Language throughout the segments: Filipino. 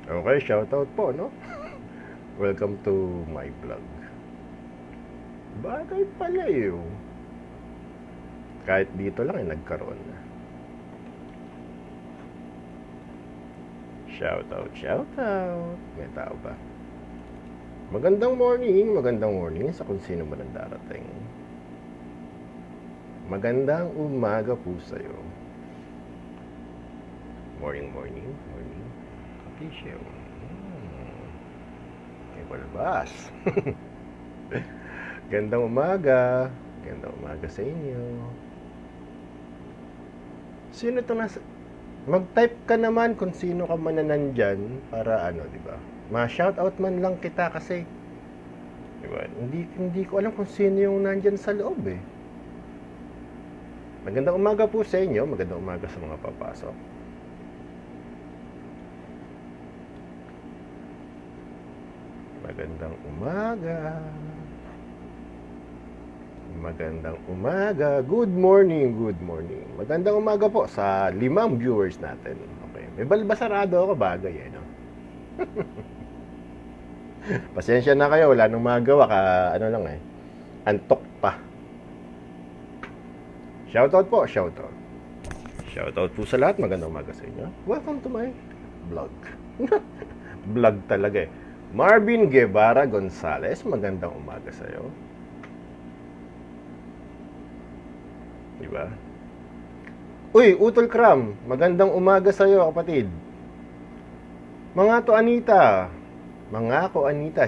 Okay, shoutout po, no? Welcome to my vlog. Bagay pala yun. Kahit dito lang ay nagkaroon na. Shoutout, shoutout. May tao ba? Magandang morning sa kung sino man ang darating. Magandang umaga po sa'yo. Morning. Kapisyo. May balbas. Gandang umaga sa inyo. Sino to nasa... Mag-type ka naman kung sino ka man na nandyan para ano, di ba? Ma-shoutout man lang kita kasi. Di ba? Hindi ko alam kung sino yung nandyan sa loob eh. Magandang umaga po sa inyo. Magandang umaga sa mga papasok. Magandang umaga. Good morning. Magandang umaga po sa 5 viewers natin. Okay. May balbasarado ako bagay eh, no? Pasensya na kayo, wala nang magawa ano lang eh. Antok pa. Shoutout po. Shoutout po sa lahat. Magandang umaga sa inyo. Welcome to my vlog. Vlog talaga eh. Marvin Guevara Gonzales, magandang umaga sa iyo. Diba? Uy, Utol Kram, magandang umaga sa iyo, kapatid. Mga ko Anita,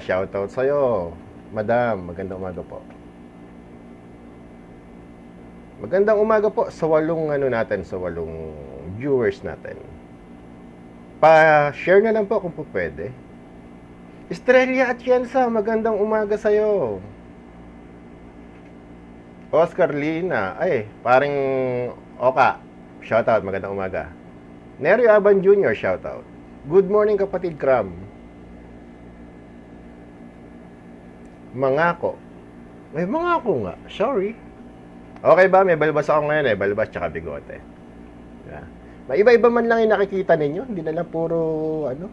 shoutout sa iyo. Madam, magandang umaga po. Magandang umaga po sa 8 viewers natin. Pa-share na lang po kung po pwede. Estrella Atienza, magandang umaga sa'yo. Oscar Lina, paring Oka, shoutout, magandang umaga. Nerio Aban Jr., shoutout. Good morning, kapatid Kram. Mangako. May mangako nga, sorry. Okay ba? May balbas ako ngayon eh, balbas tsaka bigote. Yeah. May iba-iba man lang yung nakikita ninyo, hindi na lang puro ano.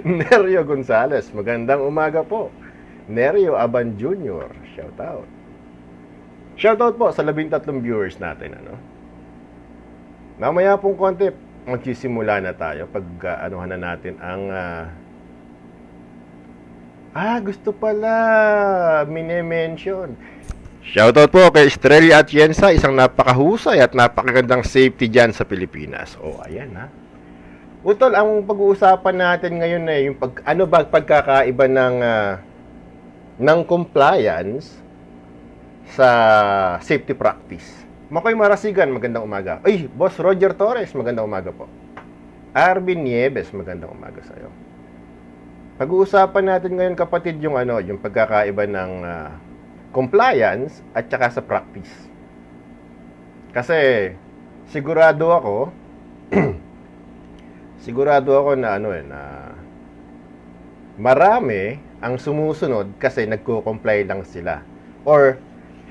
Nerio Gonzales, magandang umaga po. Nerio Aban Jr., shoutout. Shoutout po sa 13 viewers natin, ano. Mamaya pong konti, magsisimula na tayo pag anuhan na natin ang gusto pala mini-mention. Shoutout po kay Estrella Atienza, isang napakahusay at napakagandang safety dyan sa Pilipinas. Ayan ha. Utol, ang pag-uusapan natin ngayon ay yung pagkakaiba ng compliance sa safety practice. Makoy Marasigan, magandang umaga. Boss Roger Torres, magandang umaga po. Arvin Nieves, magandang umaga sa iyo. Pag-uusapan natin ngayon, kapatid, yung pagkakaiba ng compliance at saka sa practice. Kasi sigurado ako na na marami ang sumusunod kasi nagko-comply lang sila. Or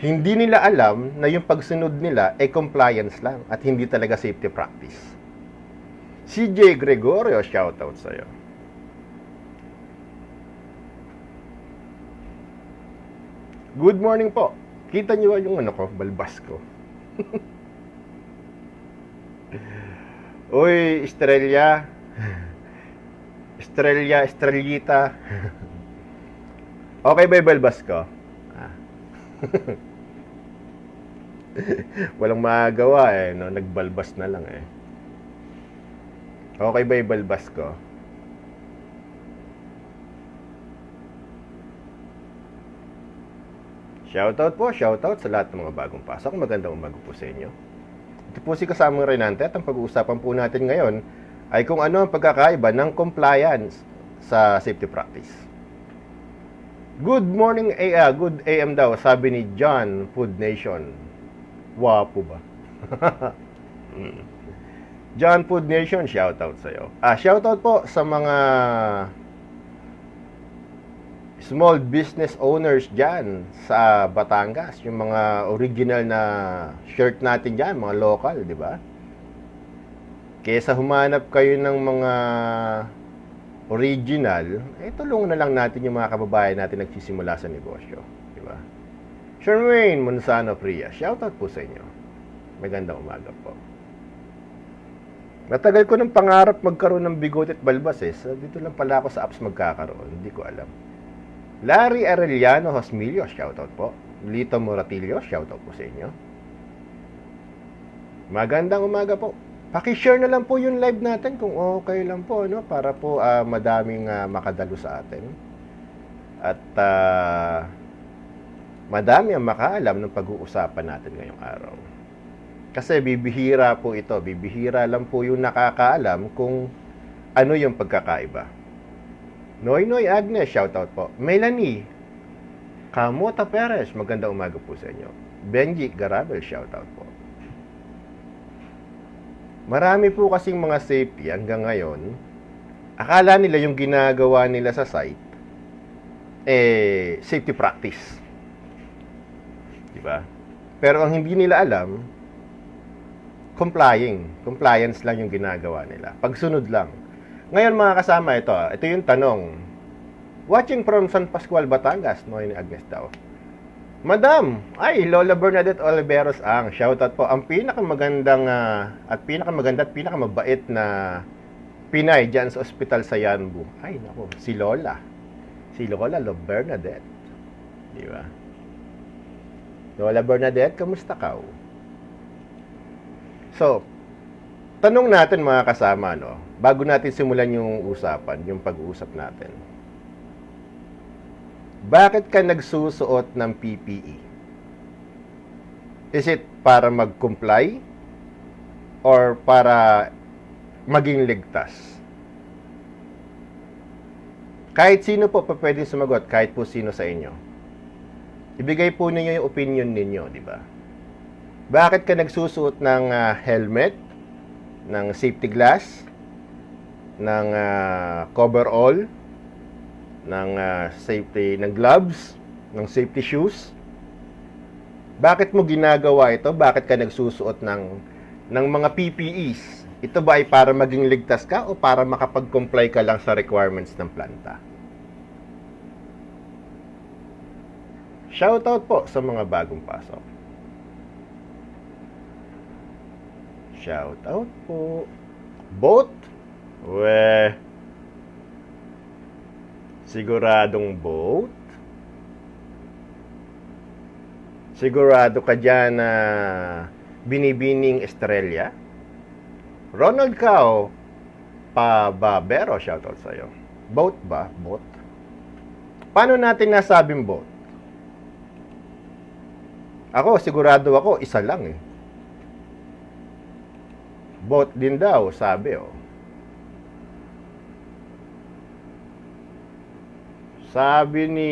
hindi nila alam na yung pagsunod nila ay compliance lang at hindi talaga safety practice. CJ Gregorio, shoutout sa'yo. Good morning po. Kita niyo yung balbas ko. Uy, Estrellita. Okay ba yung balbas ko? Walang magagawa eh, no? Nagbalbas na lang eh. Okay ba yung balbas ko? Shoutout sa lahat ng mga bagong pasok. Magandang umaga po sa inyo. Ito po si kasamang Renante at ang pag-uusapan po natin ngayon ay kung ano ang pagkakaiba ng compliance sa safety practice. Good morning, good AM daw, sabi ni John Food Nation. Wapo ba? John Food Nation, shoutout sa'yo. Shoutout po sa mga small business owners dyan sa Batangas, yung mga original na shirt natin dyan, mga local, di ba? Kesa humanap kayo ng mga original, tulungan na lang natin yung mga kababayan natin nagsisimula sa negosyo, di ba? Shermaine Monsano Priya, shoutout po sa inyo. Magandang umaga po. Matagal ko ng pangarap magkaroon ng bigote at balbas dito lang pala ako sa apps magkakaroon, hindi ko alam. Larry Arellano Hosmilio, shoutout po. Lito Moratillo, shoutout po sa inyo. Magandang umaga po. Paki-share na lang po yung live natin kung okay lang po, no? Para po madaming makadalo sa atin. At madami ang makaalam ng pag-uusapan natin ngayong araw. Kasi bibihira po ito. Bibihira lang po yung nakakaalam kung ano yung pagkakaiba. Noy Agnes, shoutout po. Melanie Camota Perez, magandang umaga po sa inyo. Benji Garabel, shoutout po. Marami po kasing mga safety hanggang ngayon, akala nila yung ginagawa nila sa site, safety practice. Diba? Pero ang hindi nila alam, compliance lang yung ginagawa nila. Pagsunod lang. Ngayon mga kasama, ito yung tanong. Watching from San Pascual, Batangas, Noy ni Agnes daw. Madam, Lola Bernadette Oliveros ang shoutout po. Ang pinakamagandang at pinakamabait na Pinay dyan sa ospital sa Yanbu. Nako, si Lola. Si Lola Bernadette. Di ba? Lola Bernadette, kamusta ka? So, tanong natin mga kasama, no? Bago natin simulan yung usapan, yung pag-uusap natin. Bakit ka nagsusuot ng PPE? Is it para mag-comply? Or para maging ligtas? Kahit sino po pwedeng sumagot, kahit po sino sa inyo. Ibigay po ninyo yung opinion ninyo, di ba? Bakit ka nagsusuot ng helmet, ng safety glass, ng coverall, ng safety, ng gloves, ng safety shoes? Bakit mo ginagawa ito? Bakit ka nagsusuot ng mga PPEs? Ito ba ay para maging ligtas ka o para makapag-comply ka lang sa requirements ng planta? Shoutout po sa mga bagong pasok. Shoutout po. Both? Siguradong boat? Sigurado ka dyan na Binibining Estrella? Ronald Cao Pababero, shoutout sa'yo. Boat ba? Boat? Paano natin nasabing boat? Sigurado ako, isa lang Boat din daw, sabi Sabi ni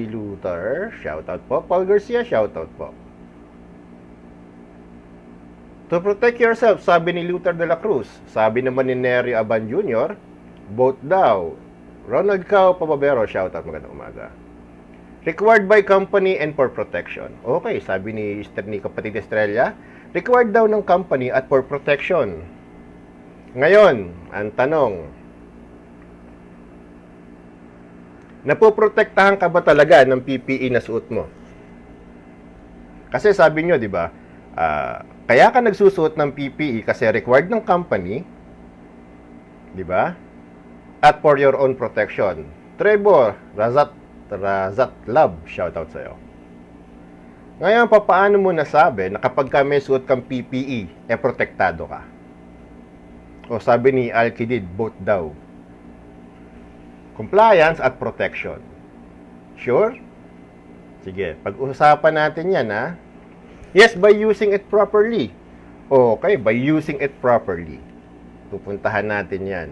Luther, shoutout po. Paul Garcia, shoutout po. To protect yourself, sabi ni Luther de la Cruz. Sabi naman ni Nery Aban Jr., boat daw. Ronald Cao Pababero, shoutout, magandang umaga. Required by company and for protection. Okay, sabi ni kapatid Estrella, required daw ng company at for protection. Ngayon, ang tanong, napoprotektahan ka ba talaga ng PPE na suot mo? Kasi sabi nyo, di ba, kaya ka nagsusuot ng PPE kasi required ng company, di ba? At for your own protection. Trevor Razat Love, shoutout sa'yo. Ngayon, paano mo nasabi na kapag ka may suot kang PPE, protektado ka? O sabi ni Alkidid, both daw. Compliance at protection. Sure? Sige, pag-usapan natin yan, Yes, by using it properly. Okay, by using it properly. Pupuntahan natin yan.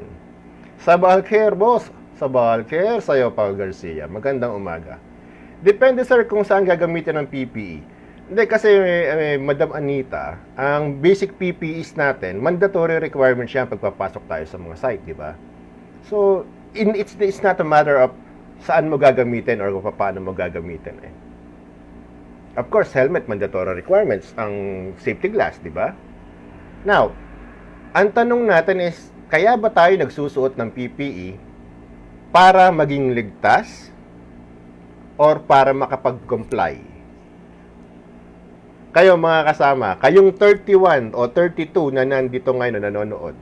Sabahal care, boss. Sabahal care, sa'yo, Paul Garcia. Magandang umaga. Depende, sir, kung saan gagamitin ng PPE. Hindi, kasi, Madam Anita, ang basic PPEs natin, mandatory requirements yan pagpapasok tayo sa mga site, di ba? So, it's not a matter of saan mo gagamitin or kung paano mo gagamitin eh. Of course, helmet mandatory requirements, ang safety glass, di ba? Now, ang tanong natin is, kaya ba tayo nagsusuot ng PPE para maging ligtas or para makapag-comply? Kayo mga kasama, kayong 31 o 32 na nandito ngayon na nanonood,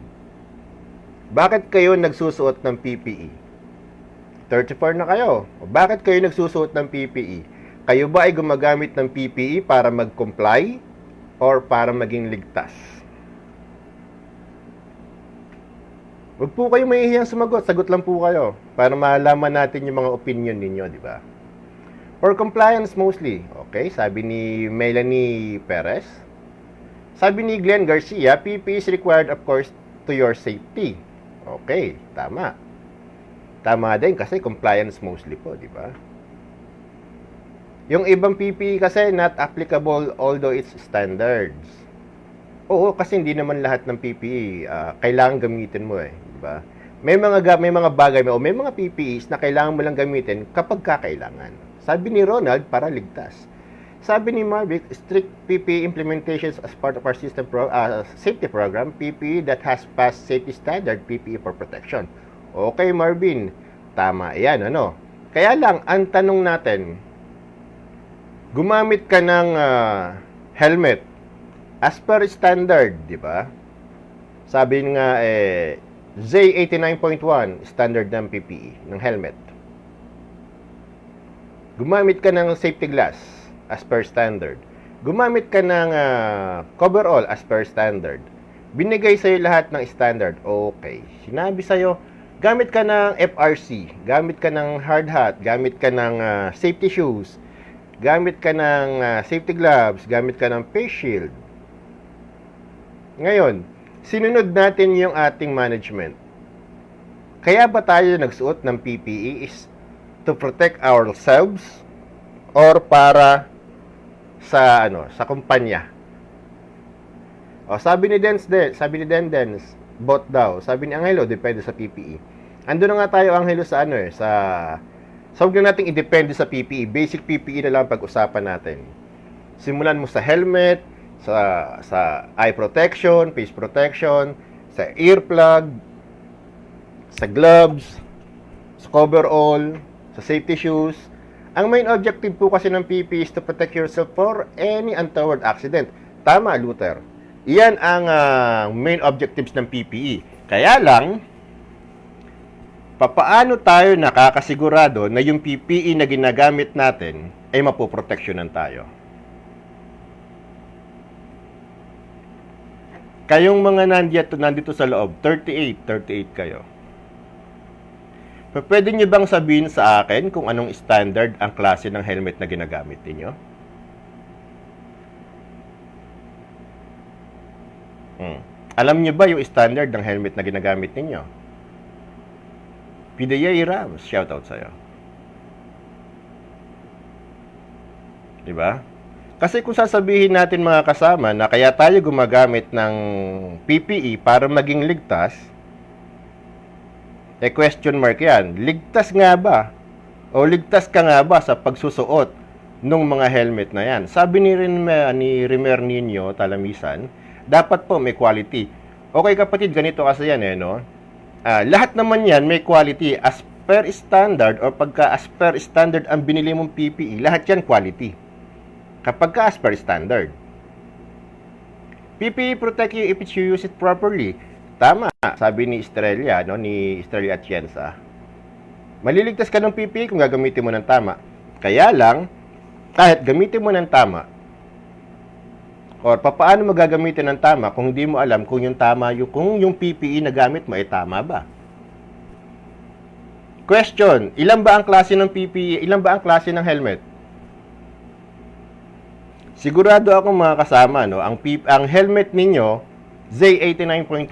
bakit kayo nagsusuot ng PPE? 34 na kayo. Bakit kayo nagsusuot ng PPE? Kayo ba ay gumagamit ng PPE para mag-comply or para maging ligtas? Huwag po kayo mahihiyang sumagot. Sagot lang po kayo para malaman natin yung mga opinion ninyo, di ba? For compliance mostly. Okay, sabi ni Melanie Perez. Sabi ni Glenn Garcia, PPE is required of course to your safety. Okay, tama. Tama din kasi compliance mostly po, di ba? Yung ibang PPE kasi not applicable although it's standards. Oo, kasi hindi naman lahat ng PPE kailangan gamitin mo eh, di ba? May mga bagay o may mga PPEs na kailangan mo lang gamitin kapag kakailangan. Sabi ni Ronald, para ligtas. Sabi ni Marvick, strict PPE implementations as part of our system safety program, PPE that has passed safety standard, PPE for protection. Okay, Marvin, tama yan, ano? Kaya lang, ang tanong natin, gumamit ka ng helmet as per standard, di ba? Sabi nga, Z89.1, standard ng PPE, ng helmet. Gumamit ka ng safety glass as per standard. Gumamit ka ng coverall as per standard. Binigay sa'yo lahat ng standard. Okay. Sinabi sa'yo, gamit ka ng FRC, gamit ka ng hard hat, gamit ka ng safety shoes, gamit ka ng safety gloves, gamit ka ng face shield. Ngayon, sinunod natin yung ating management. Kaya ba tayo nagsuot ng PPE is to protect ourselves or para sa kumpanya? O, sabi ni Dens, both daw. Sabi ni Angelo, depende sa PPE. Ando na nga tayo, Angelo, sa huwag na nating i-depende sa PPE. Basic PPE na lang pag-usapan natin. Simulan mo sa helmet, sa eye protection, face protection, sa earplug, sa gloves, sa coverall, sa safety shoes. Ang main objective po kasi ng PPE is to protect yourself for any untoward accident. Tama, Luther. Iyan ang main objectives ng PPE. Kaya lang, papaano tayo nakakasigurado na yung PPE na ginagamit natin ay mapoproteksyonan tayo? Kayong mga nandito sa loob, 38 kayo. Pwede nyo bang sabihin sa akin kung anong standard ang klase ng helmet na ginagamit ninyo? Alam nyo ba yung standard ng helmet na ginagamit ninyo? PDA Rams, shoutout sa'yo. Diba? Kasi kung sasabihin natin mga kasama na kaya tayo gumagamit ng PPE para maging ligtas, question mark yan. Ligtas nga ba? O ligtas ka nga ba sa pagsusuot ng mga helmet na yan? Sabi ni Rimer Nino Talamisan, dapat po may quality. Okay kapatid, ganito kasi yan no? Lahat naman yan may quality as per standard or pagka as per standard ang binili mong PPE, lahat yan quality. Kapag ka as per standard. PPE protect you if you use it properly. Tama, sabi ni Estrella, ni Estrella Atienza. Maliligtas ka ng PPE kung gagamitin mo ng tama. Kaya lang, kahit gamitin mo ng tama, or paano mo gagamitin ng tama kung hindi mo alam kung yung PPE na gamit mo ay tama ba? Question, ilan ba ang klase ng PPE, ilan ba ang klase ng helmet? Sigurado ako mga kasama, ang helmet ninyo, Z89.1.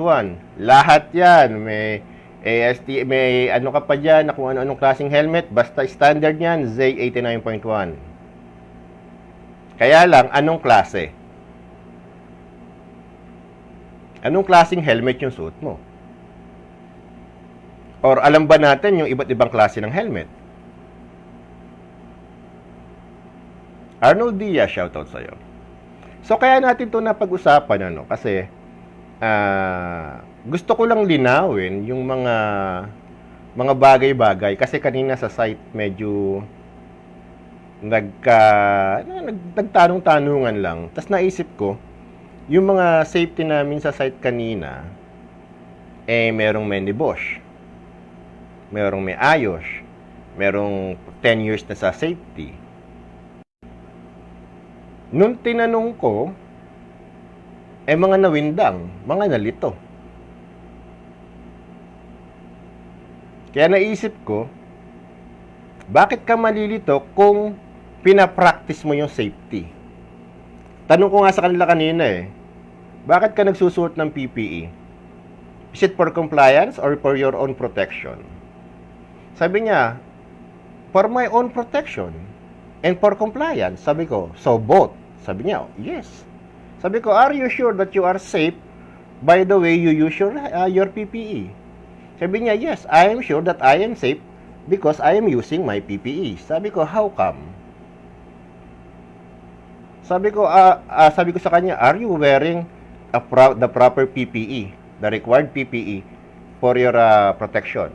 Lahat yan. May AST, may ano ka pa dyan, na kung anong klaseng helmet. Basta standard yan, Z89.1. Kaya lang, anong klase? Anong klaseng helmet yung suot mo? Or alam ba natin yung iba't ibang klase ng helmet? Arnold Diaz, shoutout sa'yo. So, kaya natin to napag-usapan, ano, kasi gusto ko lang linawin yung mga bagay-bagay kasi kanina sa site medyo nagtanong-tanungan lang. Tapos naisip ko, yung mga safety namin sa site kanina, merong Manny Bosch, merong may Ayos, merong 10 years na sa safety. Nung tinanong ko, mga nawindang, mga nalito. Kaya naisip ko, bakit ka malilito kung pinapractice mo yung safety? Tanong ko nga sa kanila kanina bakit ka nagsusuot ng PPE? Is it for compliance or for your own protection? Sabi niya, for my own protection and for compliance. Sabi ko, so both? Sabi niya, yes. Sabi ko, are you sure that you are safe by the way you use your PPE? Sabi niya, yes, I am sure that I am safe because I am using my PPE. Sabi ko, how come? Sabi ko sa kanya, are you wearing the proper PPE, the required PPE for your protection?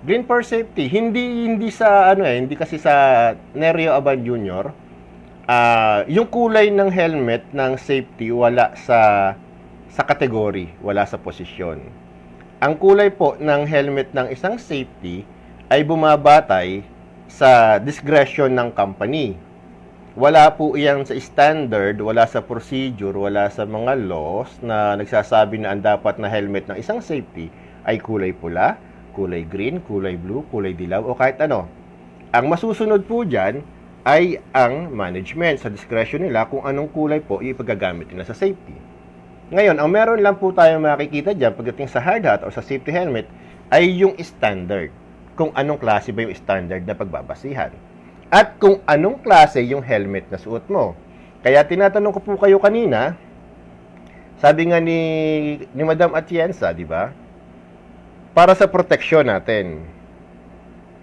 Green for safety, hindi sa hindi kasi sa Nereo Aban Jr. Yung kulay ng helmet ng safety wala sa category, wala sa posisyon. Ang kulay po ng helmet ng isang safety ay bumabatay sa discretion ng company. Wala po iyan sa standard, wala sa procedure, wala sa mga laws na nagsasabi na ang dapat na helmet ng isang safety ay kulay pula, kulay green, kulay blue, kulay dilaw o kahit ano. Ang masusunod po dyan ay ang management sa discretion nila kung anong kulay po ipagagamit nila sa safety. Ngayon, ang meron lang po tayo makikita dyan pagdating sa hard hat o sa safety helmet ay yung standard. Kung anong klase ba yung standard na pagbabasihan. At kung anong klase yung helmet na suot mo. Kaya tinatanong ko po kayo kanina, sabi nga ni Madam Atienza, di ba? Para sa proteksyon natin.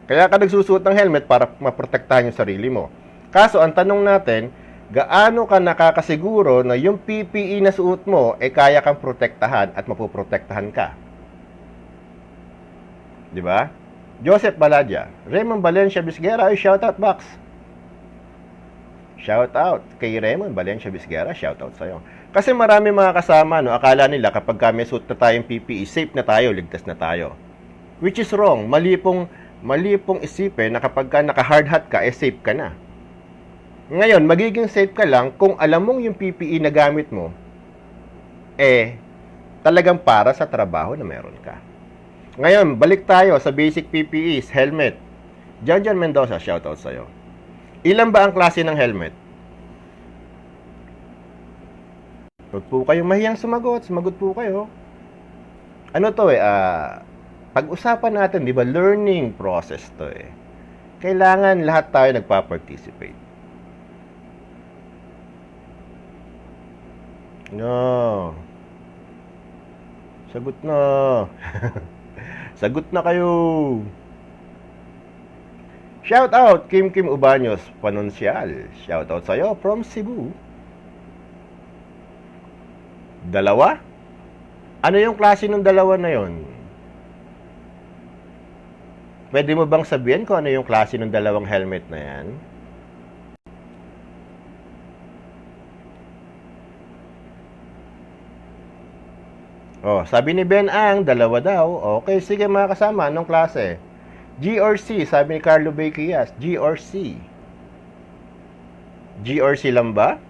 Kaya ka nagsusuot ng helmet para maprotektahan yung sarili mo. Kaso, ang tanong natin, gaano ka nakakasiguro na yung PPE na suot mo kaya kang protektahan at mapoprotektahan ka? Di ba? Joseph Baladia, Raymond Valencia Bisguera, shoutout box. Shoutout kay Raymond Valencia Bisguera, shoutout sa'yo. Kasi marami mga kasama, akala nila kapag may suot na tayong PPE, safe na tayo, ligtas na tayo. Which is wrong. Mali pong isipin na kapag naka-hard hat ka, safe ka na. Ngayon, magiging safe ka lang kung alam mong yung PPE na gamit mo, talagang para sa trabaho na meron ka. Ngayon, balik tayo sa basic PPEs, helmet. John Mendoza, shoutout sa'yo. Ilan ba ang klase ng helmet? Huwag po kayong mahiyang sumagot po kayo. Ano to pag-usapan natin, di ba, learning process to Kailangan lahat tayo nagpa-participate. No. Sagot na. Sagot na kayo. Shout out Kim Ubaños Panunsyal. Shout out sa'yo from Cebu. Dalawa? Ano yung klase ng dalawa na yon? Pwede mo bang sabihin kung ano yung klase ng dalawang helmet na yan? Sabi ni Ben Ang, dalawa daw. Okay, sige mga kasama, anong klase? G or C, sabi ni Carlo Bequias. G or C? G or C lang ba?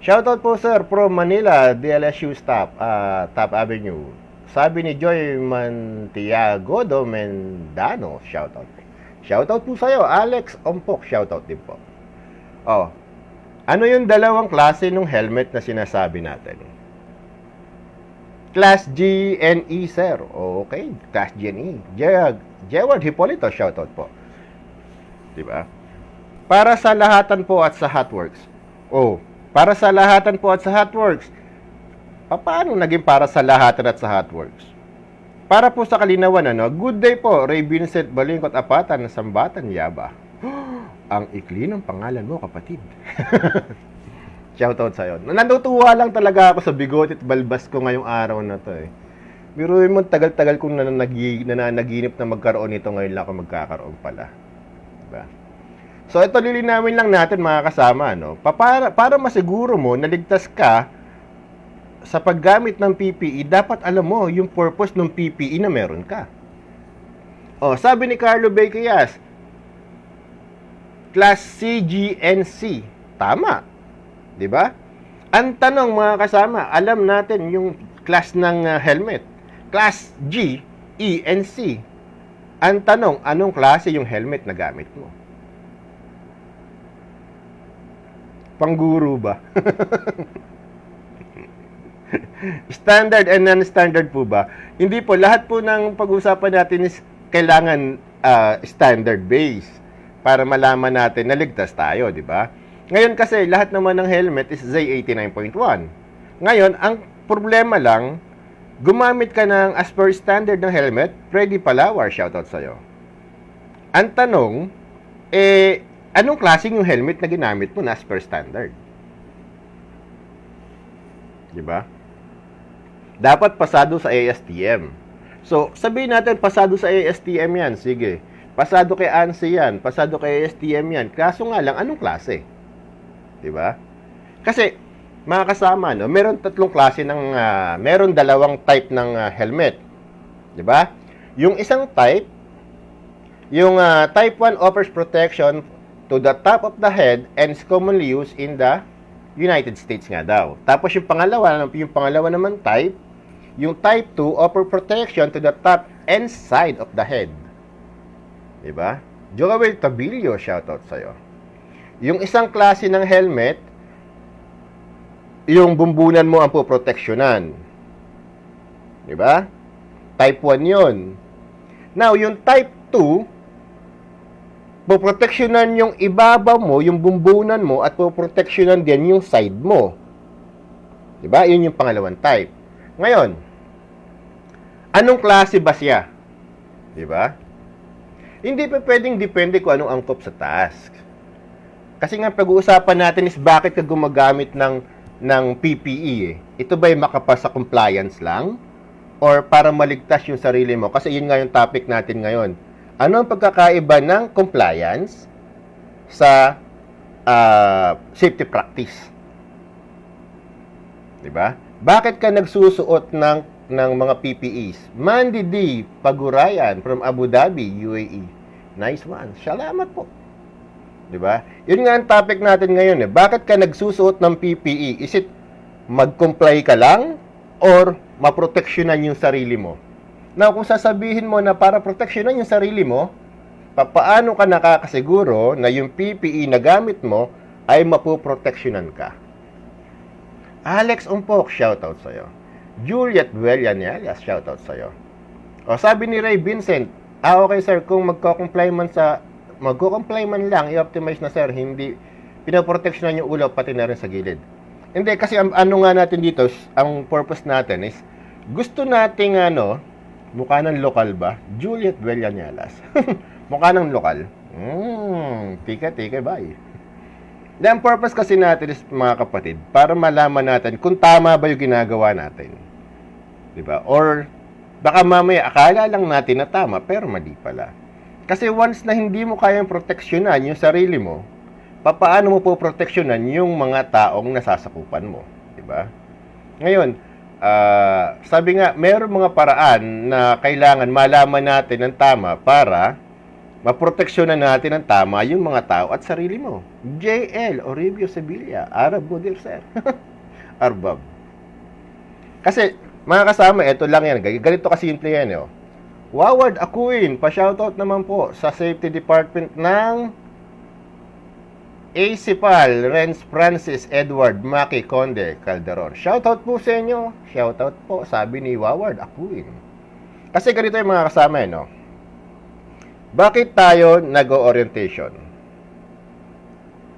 Shoutout po sir from Manila, DLSU staff, Top Avenue. Sabi ni Joy Mantiago Domendano, shoutout. Shoutout po sa'yo, Alex Ompok, shoutout din po. Ano yung dalawang klase ng helmet na sinasabi natin? Class G and E, sir. Okay, Class G and E. Jeward Hipolito, shoutout po. Diba? Para sa lahatan po at sa Hotworks. Para sa lahatan po at sa Hotworks, Paano naging para sa lahatan at sa Hotworks? Para po sa kalinawan, good day po, Ray Vincent Balingkot Apatan ng Sambatan, Yaba. Ang ikli ng pangalan mo, kapatid. Shoutout sa'yo. Natutuwa lang talaga ako sa bigot at balbas ko ngayong araw na to eh. Biruin mo, tagal-tagal kong nananaginip na magkaroon nito, ngayon lang ako magkakaroon pala. Diba? So ito lilinawin lang natin mga kasama, para masiguro mo naligtas ka sa paggamit ng PPE, dapat alam mo yung purpose ng PPE na meron ka. Sabi ni Carlo Becquias, Class CGNC. Tama. 'Di ba? Ang tanong mga kasama, alam natin yung class ng helmet. Class G, E, and C. Ang tanong, anong klase yung helmet na gamit mo? Pangguro ba? Standard and non-standard po ba? Hindi po. Lahat po ng pag-usapan natin is kailangan standard base para malaman natin na ligtas tayo, di ba? Ngayon kasi, lahat naman ng helmet is Z89.1. Ngayon, ang problema lang, gumamit ka ng as per standard ng helmet, Freddy Palawar, shoutout sa'yo. Ang tanong, anong klaseng yung helmet na ginamit mo na as per standard? Di ba? Dapat pasado sa ASTM. So, sabihin natin, pasado sa ASTM yan. Sige. Pasado kay ANSI yan. Pasado kay ASTM yan. Kaso nga lang, anong klase? Diba? Kasi, mga kasama, meron tatlong klase ng, meron dalawang type ng helmet. Diba? Yung isang type, yung type 1 offers protection to the top of the head and is commonly used in the United States nga daw. Tapos yung pangalawa naman type, yung type 2 offer protection to the top and side of the head. Diba? Joel Tabilio, shoutout sa'yo. Yung isang klase ng helmet, yung bumbunan mo ang poproteksyonan. Diba? Type 1 yun. Now, yung type 2, poproteksyonan yung ibabaw mo, yung bumbunan mo, at poproteksyonan din yung side mo. Diba? Yun yung pangalawang type. Ngayon, anong klase ba siya? Diba? Hindi pa pwedeng depende kung anong angkop sa task. Kasi nga pag-uusapan natin is bakit ka gumagamit ng PPE. Ito ba'y makapasa compliance lang? Or para maligtas yung sarili mo? Kasi yun nga yung topic natin ngayon. Ano ang pagkakaiba ng compliance sa safety practice? Diba? Bakit ka nagsusuot ng mga PPEs? Mandy D. Pagurayan from Abu Dhabi, UAE. Nice one. Salamat po. Diba? Yun nga ang topic natin ngayon. Bakit ka nagsusuot ng PPE? Is it mag-comply ka lang or maproteksyonan yung sarili mo? Now, kung sasabihin mo na para proteksyonan yung sarili mo, paano ka nakakasiguro na yung PPE na gamit mo ay mapoproteksyonan ka? Alex Umpok, shoutout sa'yo. Juliet Villanueva, shoutout sa'yo. Sabi ni Ray Vincent, okay sir, kung magko-comply man lang, i-optimize na sir, hindi pinoproteksyonan yung ulo pati na rin sa gilid. Hindi, kasi ano nga natin dito, ang purpose natin is, gusto nating mukha ng lokal ba? Juliet Villanueva. Mukha ng lokal. Tika, bye. Ang purpose kasi natin is, mga kapatid, para malaman natin kung tama ba yung ginagawa natin. Diba? Or, baka mamaya akala lang natin na tama, pero mali pala. Kasi once na hindi mo kayang proteksyonan yung sarili mo, paano mo po proteksyonan yung mga taong nasasakupan mo? Diba? Ngayon, sabi nga, mayroong mga paraan na kailangan malaman natin ng tama para maproteksyonan natin ng tama yung mga tao at sarili mo. JL Oribio Sevilla, Arab Godir, sir. Arbab. Kasi, mga kasama, ito lang yan. Ganito kasimple yan, Waward Akuin, pa-shoutout naman po sa Safety Department ng ACPAL, Renz Francis Edward Maki Conde Calderon. Shoutout po sa inyo. Shoutout po, sabi ni Waward Akuin. Kasi ganito yung mga kasama, Bakit tayo nag-orientation?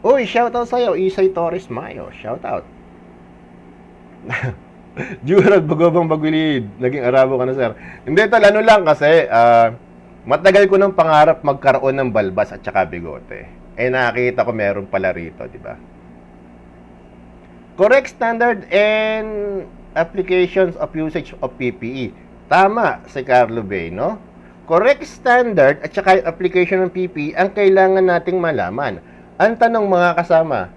Uy, shoutout sa'yo, Isay Torres Mayo. Shoutout. Jurag bagobang bagwilid. Naging Arabo ka na, sir. Hindi, tol, ano lang kasi, matagal ko ng pangarap magkaroon ng balbas at saka bigote. Eh, nakita ko meron pala rito, di ba? Correct standard and applications of usage of PPE. Tama si Carlo Bay, no? Correct standard at saka application ng PPE ang kailangan nating malaman. Ang tanong mga kasama,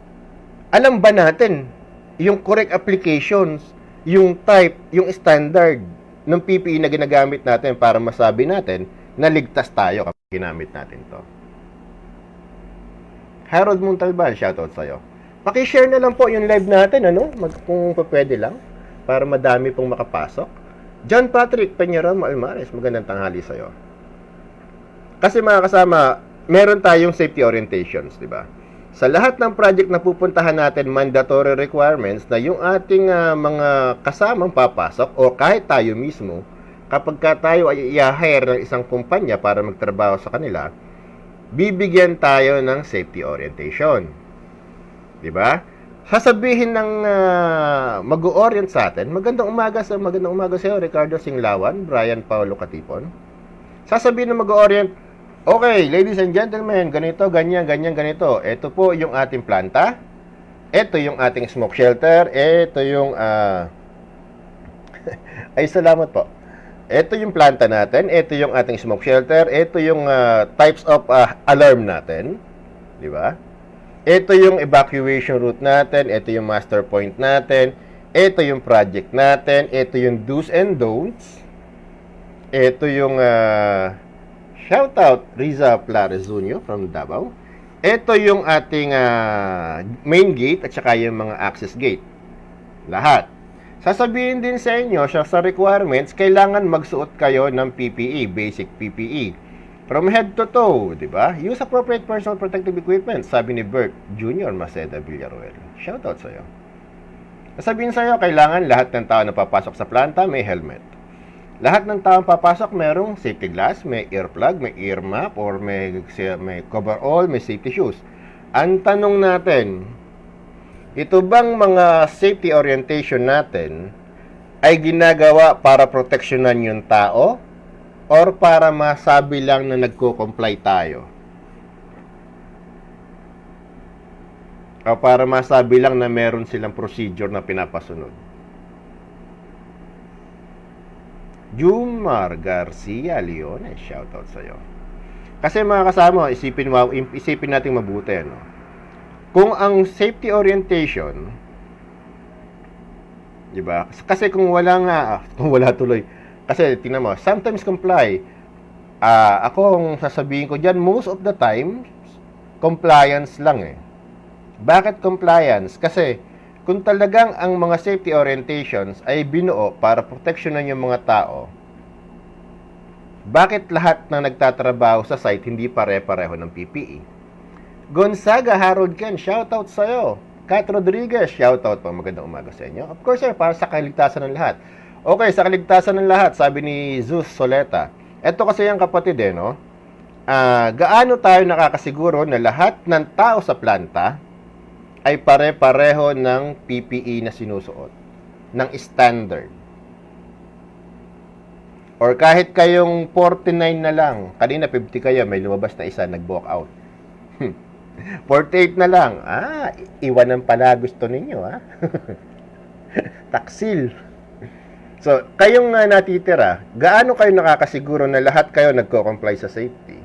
alam ba natin yung correct applications, yung type, yung standard ng PPE na ginagamit natin para masabi natin na ligtas tayo kapag ginamit natin to? Harold Montalban, shoutout sa'yo. Paki-share na lang po yung live natin, ano? Kung pwede lang, para madami pong makapasok. John Patrick Peñarama Almares, magandang tanghali sa'yo. Kasi mga kasama, meron tayong safety orientations, di ba? Sa lahat ng project na pupuntahan natin, mandatory requirements na yung ating mga kasamang papasok o kahit tayo mismo, kapag tayo ay i-hire ng isang kumpanya para magtrabaho sa kanila, bibigyan tayo ng safety orientation. Di ba? Sasabihin ng mag-o-orient sa atin, magandang umaga sa iyo, Ricardo Singlawan, Brian Paulo Katipon. Sasabihin ng mag-o-orient, okay, ladies and gentlemen, ganito, ganyan, ganito. Ito po yung ating planta. Ito yung ating smoke shelter. Ito yung ay, salamat po. Ito yung planta natin. Ito yung ating smoke shelter. Ito yung types of alarm natin. Di ba? Ito yung evacuation route natin. Ito yung master point natin. Ito yung project natin. Ito yung do's and don'ts. Ito yung shoutout Riza Plarezuno from Davao. Ito yung ating main gate at saka yung mga access gate. Lahat. Sasabihin din sa inyo, sa requirements, kailangan magsuot kayo ng PPE, basic PPE. From head to toe, di ba? Use appropriate personal protective equipment, sabi ni Bert Jr. Maceda Villaruel. Shoutout sa'yo. Sasabihin sa'yo, kailangan lahat ng tao na papasok sa planta may helmet. Lahat ng tao papasok merong safety glass, may earplug, may ear map, or may coverall, may safety shoes. Ang tanong natin, ito bang mga safety orientation natin ay ginagawa para proteksyonan yung tao or para masabi lang na nagko-comply tayo? O para masabi lang na meron silang procedure na pinapasunod? Jumar Garcia Leone, shoutout sa'yo. Kasi mga kasama, isipin natin mabuti, no? Kung ang safety orientation, di ba? Kasi kung wala tuloy. Kasi tingnan mo, sometimes comply. Ako ang sasabihin ko diyan, most of the time compliance lang eh. Bakit compliance? Kasi kung talagang ang mga safety orientations ay binuo para proteksyonan yung mga tao, bakit lahat ng nagtatrabaho sa site hindi pare-pareho ng PPE? Gonzaga Harold Ken, shoutout sa'yo. Kat Rodriguez, shoutout po. Magandang umaga sa inyo. Of course, sir, para sa kaligtasan ng lahat. Okay, sa kaligtasan ng lahat, sabi ni Zeus Soleta. Ito kasi yung kapatid no? Gaano tayo nakakasiguro na lahat ng tao sa planta ay pare-pareho ng PPE na sinusuot, ng standard. Or kahit kayong 49 na lang, kanina 50 kayo, may lumabas na isa, nag-walk out. 48 na lang. Iwanan pala gusto ninyo, Taksil. So, kayong natitira, gaano kayo nakakasiguro na lahat kayo nagko-comply sa safety?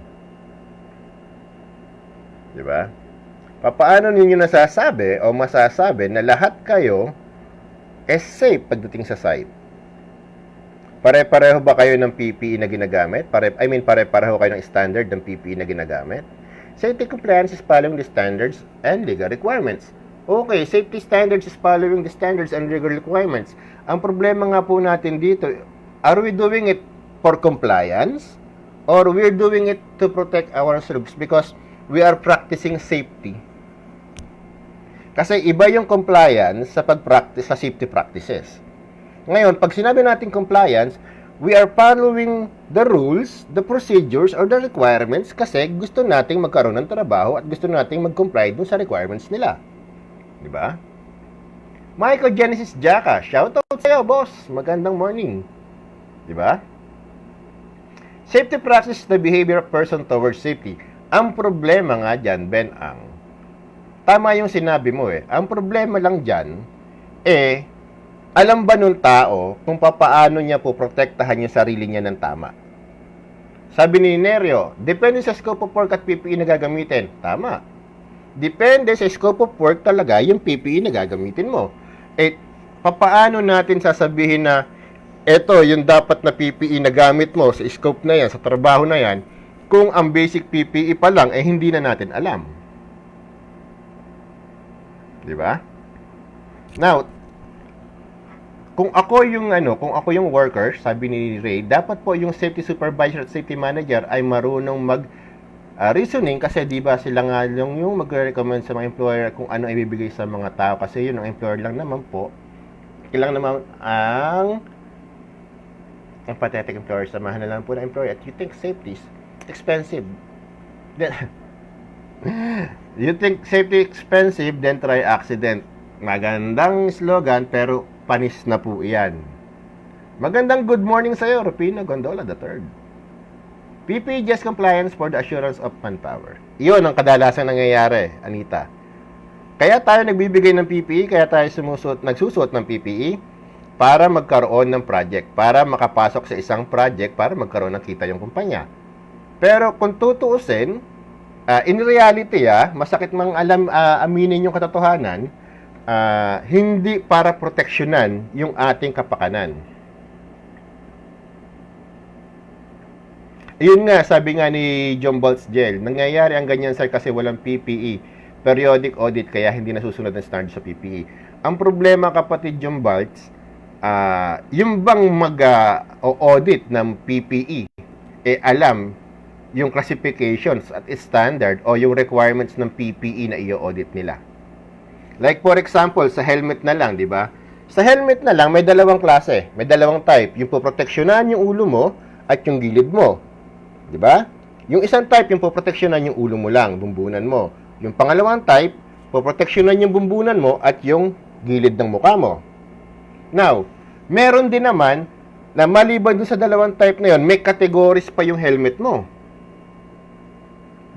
Di ba? Paano ninyo nasasabi o masasabi na lahat kayo is safe pagdating sa site? Pare-pareho ba kayo ng PPE na ginagamit? Pare-pareho kayo ng standard ng PPE na ginagamit? Safety compliance is following the standards and legal requirements. Okay, safety standards is following the standards and legal requirements. Ang problema nga po natin dito, are we doing it for compliance or we're doing it to protect ourselves because we are practicing safety? Kasi iba yung compliance sa pag-practice sa safety practices. Ngayon, pag sinabi natin compliance, we are following the rules, the procedures, or the requirements kasi gusto nating magkaroon ng trabaho at gusto nating mag-comply dun sa requirements nila. Di ba? Michael Genesis Jaka, shoutout sa'yo, boss. Magandang morning. Diba? Safety practice the behavior of person towards safety. Ang problema nga dyan, Ben Ang, tama yung sinabi mo eh. Ang problema lang dyan, alam ba nung tao kung papaano niya po protektahan yung sarili niya ng tama? Sabi ni Nerio, depende sa scope of work at PPE na gagamitin. Tama. Depende sa scope of work talaga yung PPE na gagamitin mo. Papaano natin sasabihin na eto yung dapat na PPE na gamit mo sa scope na yan, sa trabaho na yan, kung ang basic PPE pa lang hindi na natin alam. Di ba? Now, kung ako yung worker, sabi ni Ray, dapat po yung safety supervisor at safety manager ay marunong reasoning kasi di ba sila nga yung magre-recommend sa mga employer kung ano ibibigay sa mga tao kasi yun ang employer lang naman po. Ilang naman ang empathetic employer, samahan na lang po ng employer at you think safety is expensive. You think safety expensive, then try accident. Magandang slogan pero panis na po iyan. Magandang good morning sa'yo, Rufino Gondola III. PPE just compliance for the assurance of manpower. Iyon ang kadalasan nangyayari, Anita. Kaya tayo nagbibigay ng PPE, kaya tayo nagsusuot ng PPE para magkaroon ng project, para makapasok sa isang project, para magkaroon ng kita yung kumpanya. Pero kung tutuusin, in reality, masakit mang aminin yung katotohanan, hindi para proteksyonan yung ating kapakanan. Yun nga, sabi nga ni John Boltzgel, nangyayari ang ganyan sir kasi walang PPE, periodic audit kaya hindi nasusunod ang standards sa PPE. Ang problema kapatid John Boltz, yung bang mag-audit ng PPE, alam yung classifications at standard o yung requirements ng PPE na i-audit nila. Like for example, sa helmet na lang, di ba? Sa helmet na lang, may dalawang klase, may dalawang type. Yung poproteksyonan yung ulo mo at yung gilid mo. Di ba? Yung isang type, yung poproteksyonan yung ulo mo lang, bumbunan mo. Yung pangalawang type, poproteksyonan yung bumbunan mo at yung gilid ng mukha mo. Now, meron din naman na maliban dun sa dalawang type na yun, may categories pa yung helmet mo.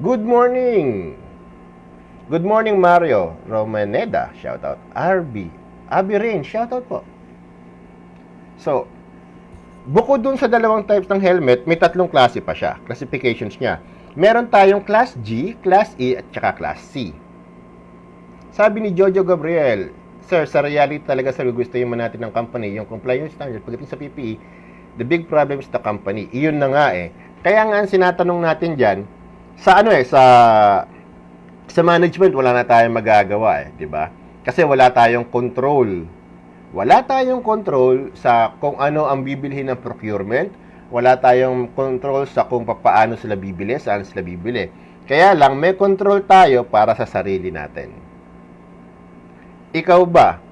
Good morning! Good morning, Mario Romaneda. Shoutout. RB. Abi Rain. Shoutout po. So, bukod dun sa dalawang types ng helmet, may tatlong klase pa siya. Classifications niya. Meron tayong Class G, Class E, at saka Class C. Sabi ni Jojo Gabriel, Sir, sa reality talaga sir, gusto yung natin ng company, yung compliance standard, pagdating sa PPE, the big problem is the company. Iyon na nga Kaya nga, sinatanong natin dyan, sa management, wala na tayong magagawa di ba? Kasi wala tayong control. Wala tayong control sa kung ano ang bibilhin ng procurement. Wala tayong control sa kung paano sila bibili, saan sila bibili. Kaya lang, may control tayo para sa sarili natin. Ikaw ba?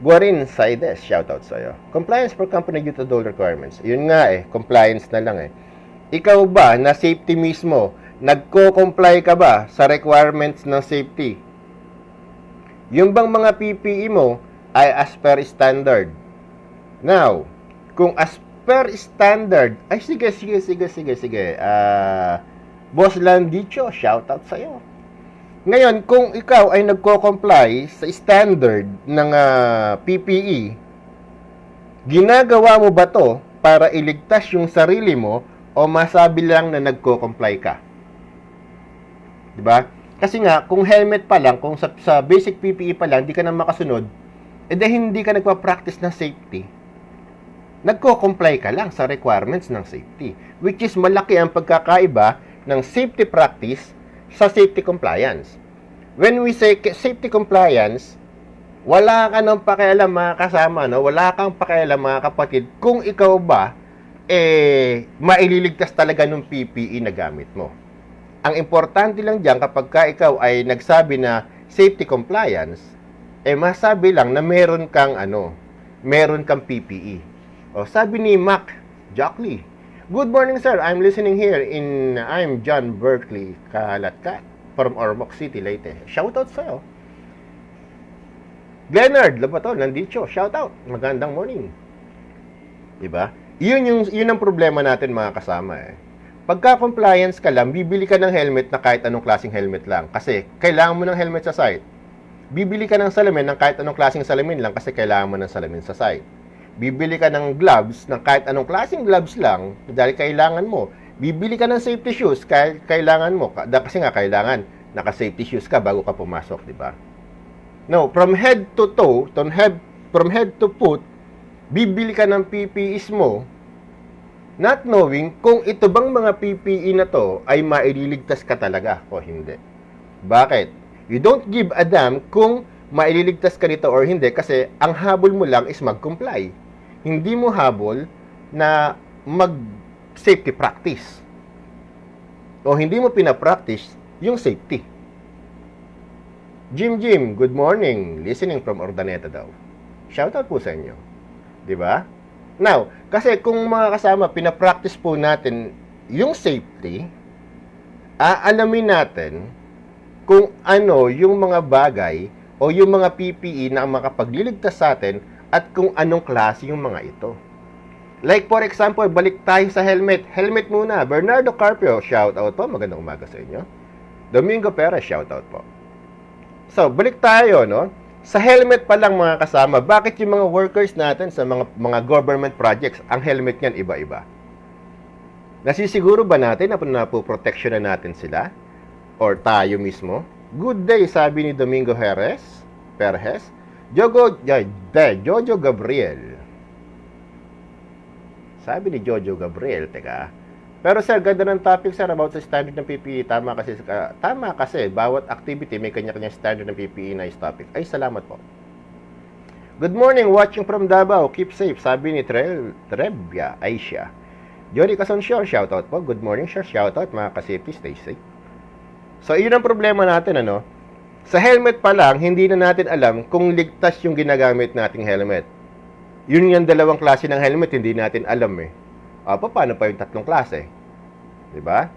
Guarin Saides, shoutout sa'yo. Compliance for company due to those requirements. Yun nga compliance na lang Ikaw ba, na safety mismo, nagko-comply ka ba sa requirements ng safety? Yung bang mga PPE mo ay as per standard? Now, kung as per standard, ay sige. Boss Landicho, shoutout sa'yo. Ngayon, kung ikaw ay nagko-comply sa standard ng PPE, ginagawa mo ba to para iligtas yung sarili mo o masabi lang na nagko-comply ka? Diba? Kasi nga, kung helmet pa lang, kung sa basic PPE pa lang, di ka na makasunod, hindi ka nagpa-practice ng safety. Nagko-comply ka lang sa requirements ng safety. Which is malaki ang pagkakaiba ng safety practice sa safety compliance. When we say safety compliance, wala ka nang pakialam mga kasama, wala kang pakialam mga kapatid, kung ikaw ba, maililigtas talaga ng PPE na gamit mo. Ang importante lang dyan, kapag ikaw ay nagsabi na safety compliance, masabi lang na meron kang PPE. O, sabi ni Mac Jockley, good morning sir, I'm listening here I'm John Berkeley Kalatkat from Ormoc City, Leyte. Shoutout sa'yo. Glenard Labatol, nandito. Shout out. Magandang morning. Diba? Yun ang problema natin mga kasama eh. Pagka compliance ka lang, bibili ka ng helmet na kahit anong klaseng helmet lang. Kasi kailangan mo ng helmet sa site. Bibili ka ng salamin ng kahit anong klaseng salamin lang kasi kailangan mo ng salamin sa site. Bibili ka ng gloves ng kahit anong klaseng gloves lang dahil kailangan mo. Bibili ka ng safety shoes kahit kailangan mo. Kasi nga kailangan naka-safety shoes ka bago ka pumasok, di ba? No, from head to toe, from head to foot, bibili ka ng PPEs mo not knowing kung ito bang mga PPE na to ay maililigtas ka talaga o hindi. Bakit? You don't give a damn kung maililigtas ka nito or hindi kasi ang habol mo lang is mag-comply. Hindi mo habol na mag-safety practice. O hindi mo pinapractice yung safety. Jim, good morning. Listening from Ordaneta daw. Shoutout po sa inyo. Diba? Now, kasi kung mga kasama, pinapractice po natin yung safety, aalamin natin kung ano yung mga bagay o yung mga PPE na makapagliligtas sa atin at kung anong klase yung mga ito. Like for example, balik tayo sa helmet. Helmet muna. Bernardo Carpio, shoutout po. Magandang umaga sa inyo. Domingo Perez, shoutout po. So, balik tayo, no? Sa helmet pa lang mga kasama, bakit yung mga workers natin sa mga government projects, ang helmet niyan iba-iba? Nasisiguro ba natin na napoproteksyon na natin sila? Or tayo mismo? Good day, sabi ni Domingo Perez. Jojo Gabriel. Sabi ni Jojo Gabriel, teka. Pero sir, ganda ng topic sir about sa standard ng PPE. Tama kasi bawat activity may kanya-kanya standard ng PPE na topic. Ay, salamat po. Good morning, watching from Davao. Keep safe, sabi ni Trebia Aisha. Johnny Casoncio, shoutout po. Good morning, sir. Shoutout, mga ka-safety, stay safe. So, yun ang problema natin, ano? Sa helmet pa lang, hindi na natin alam kung ligtas yung ginagamit nating helmet. Yun yung dalawang klase ng helmet, hindi natin alam eh. Paano pa yung tatlong klase? Diba?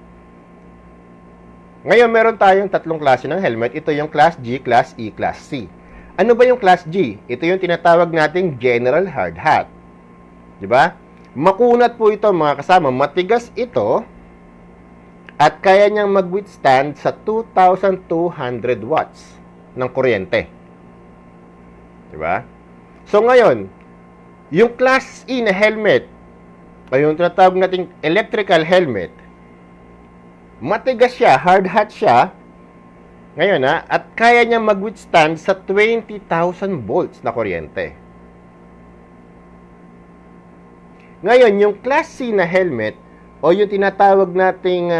Ngayon, meron tayong tatlong klase ng helmet. Ito yung Class G, Class E, Class C. Ano ba yung Class G? Ito yung tinatawag nating General Hard Hat. Diba? Makunat po ito mga kasama. Matigas ito at kaya niyang mag-withstand sa 2,200 watts ng kuryente. Diba? So ngayon, yung Class E na helmet ay yung tinatawag nating electrical helmet, matigas siya, hard hat siya, ngayon at kaya niya mag-withstand sa 20,000 volts na kuryente. Ngayon, yung Class C na helmet, o yung tinatawag nating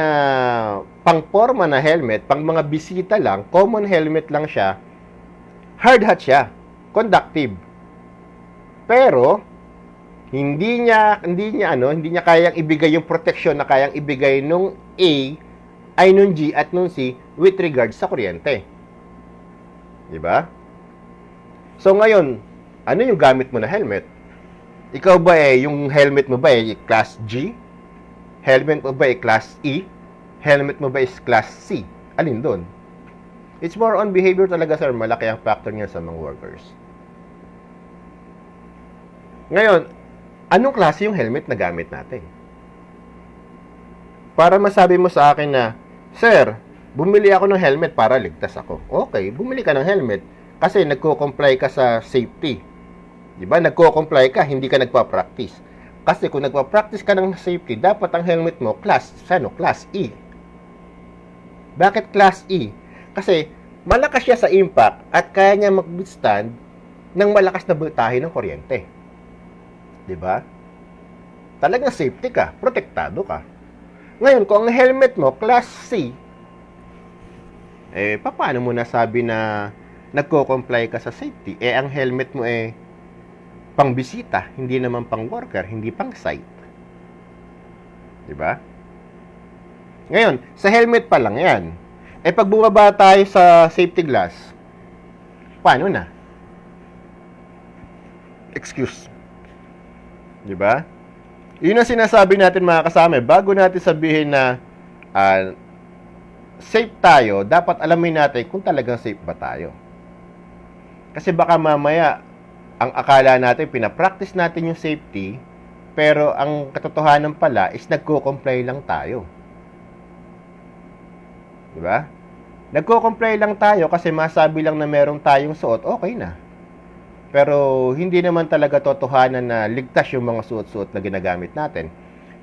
pang-forma na helmet, pang mga bisita lang, common helmet lang siya, hard hat siya, conductive. Pero, hindi niya kayang ibigay yung protection na kayang ibigay nung A ay nung G at nung C with regards sa kuryente. Di ba? So ngayon, ano yung gamit mo na helmet? Ikaw ba yung helmet mo ba class G? Helmet mo ba class E? Helmet mo ba is class C? Alin doon? It's more on behavior talaga, sir. Malaki ang factor niya sa mga workers. Ngayon, anong klase yung helmet na gamit natin? Para masabi mo sa akin na, sir, bumili ako ng helmet para ligtas ako. Okay, bumili ka ng helmet kasi nagko-comply ka sa safety. Diba? Nagko-comply ka, hindi ka nagpa-practice. Kasi kung nagpa-practice ka ng safety, dapat ang helmet mo, class E. Bakit class E? Kasi malakas siya sa impact at kaya niya mag-withstand ng malakas na voltahe ng kuryente. Diba? Talagang safety ka, protektado ka. Ngayon, kung ang helmet mo, class C, paano mo nasabi na nagko-comply ka sa safety? Ang helmet mo pang bisita, hindi naman pang worker, hindi pang site. Diba? Ngayon, sa helmet pa lang yan. Pag bumaba tayo sa safety glass, paano na? Excuse. Diba? Yun ang sinasabi natin mga kasama. Bago natin sabihin na safe tayo, dapat alamin natin kung talagang safe ba tayo. Kasi baka mamaya, ang akala natin, pinapractice natin yung safety, pero ang katotohanan pala is nagko-comply lang tayo. Di ba? Nagko-comply lang tayo kasi masabi lang na meron tayong suot, okay na. Pero hindi naman talaga totohanan na ligtas yung mga suot-suot na ginagamit natin.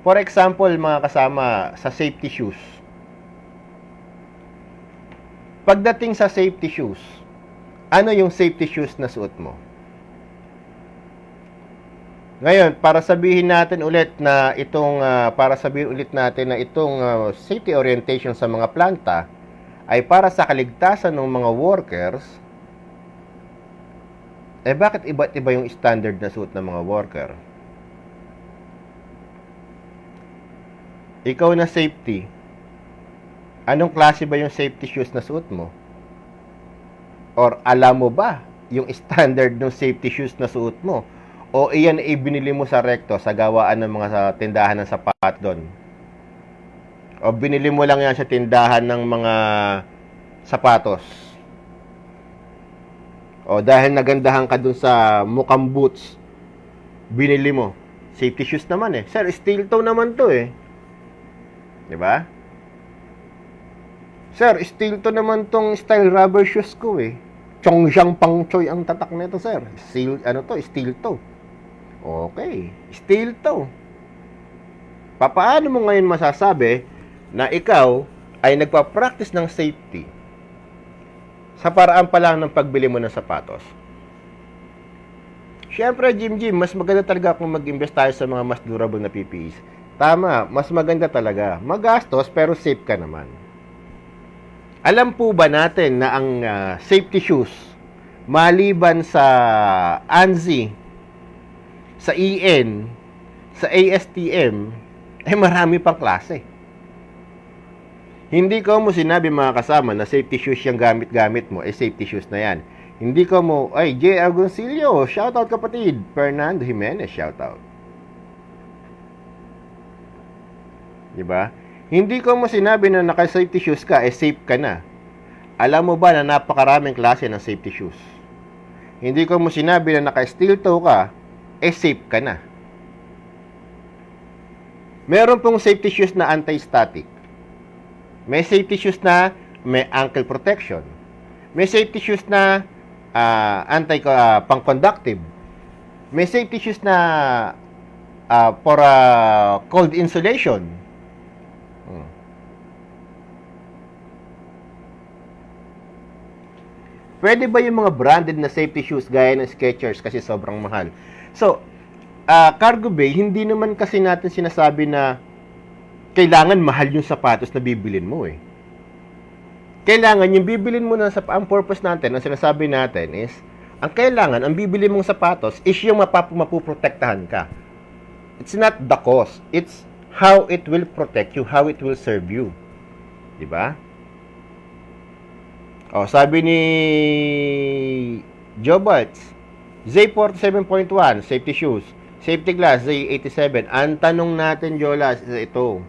For example, mga kasama, sa safety shoes. Pagdating sa safety shoes, ano yung safety shoes na suot mo? Ngayon, para sabihin ulit natin na itong safety orientation sa mga planta ay para sa kaligtasan ng mga workers, bakit iba't iba yung standard na suot ng mga worker? Ikaw na safety, anong klase ba yung safety shoes na suot mo? Or alam mo ba yung standard ng safety shoes na suot mo? O iyan ay binili mo sa recto sa gawaan ng mga tindahan ng sapat doon? O binili mo lang yan sa tindahan ng mga sapatos? O dahil nagandahan ka dun sa mukhang boots, binili mo? Safety shoes naman eh. Sir, steel toe naman to eh. Diba? Sir, steel to naman tong style rubber shoes ko eh. Chongjiang Pang Choi ang tatak nito, sir. Steel to. Okay, steel to. Paano mo ngayon masasabi na ikaw ay nagpa-practice ng safety sa paraan pa lang ng pagbili mo ng sapatos? Siyempre, Jim, mas maganda talaga kung mag-invest tayo sa mga mas durable na PPEs. Tama, mas maganda talaga. Magastos pero safe ka naman. Alam po ba natin na ang safety shoes, maliban sa ANSI, sa EN, sa ASTM, ay marami pang klase. Hindi ko mo sinabi mga kasama na safety shoes yung gamit-gamit mo, safety shoes na yan. Hindi ko mo, J. Agoncillo, shoutout kapatid. Fernando Jimenez, shoutout. Diba? Hindi ko mo sinabi na naka-safety shoes ka, safe ka na. Alam mo ba na napakaraming klase ng safety shoes? Hindi ko mo sinabi na naka-steel toe ka, safe ka na. Meron pong safety shoes na anti-static. May safety shoes na may ankle protection. May safety shoes na pang-conductive. May safety shoes na for cold insulation. Pwede ba yung mga branded na safety shoes gaya ng Skechers kasi sobrang mahal? So, Cargo Bay, hindi naman kasi natin sinasabi na kailangan mahal yung sapatos na bibilin mo eh. Kailangan yung bibilin mo na ang purpose natin, ang sinasabi natin is, ang bibili mong sapatos is yung mapuprotektahan ka. It's not the cost. It's how it will protect you, how it will serve you. Diba? Sabi ni Jobalts, Z47.1, safety shoes. Safety glass, Z87. Ang tanong natin, Jolas, is ito.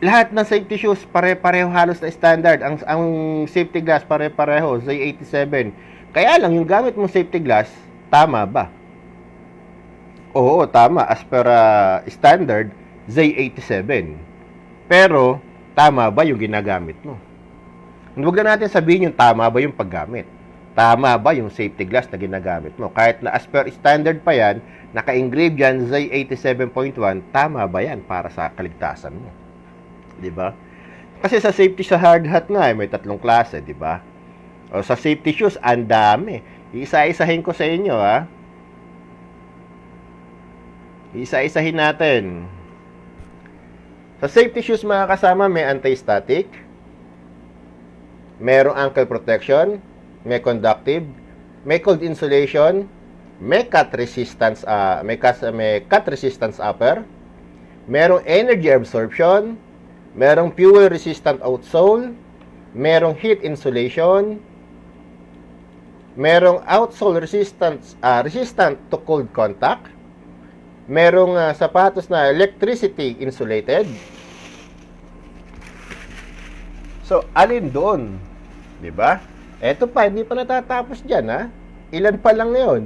Lahat ng safety shoes, pare-pareho halos na standard. Ang safety glass, pare-pareho, Z87. Kaya lang, yung gamit mong safety glass, tama ba? Oo, tama. As per standard, Z87. Pero, tama ba yung ginagamit mo? Huwag na natin sabihin yung tama ba yung paggamit. Tama ba yung safety glass na ginagamit mo? Kahit na as per standard pa yan, naka-engrave yan, Z87.1, tama ba yan para sa kaligtasan mo? Diba? Kasi sa safety sa hard hat nga, may 3 klase, diba? O sa safety shoes, ang dami. Isa-isahin ko sa inyo, ha? Isa-isahin natin. Sa safety shoes, mga kasama, may anti-static, merong ankle protection, may conductive, may cold insulation, may cut resistance upper, merong energy absorption, merong fuel resistant outsole, merong heat insulation, merong outsole resistant to cold contact, merong sapatos na electricity insulated. So, alin doon? 'Di ba? Eto pa, hindi pa natatapos dyan, ha? Ilan pa lang ngayon?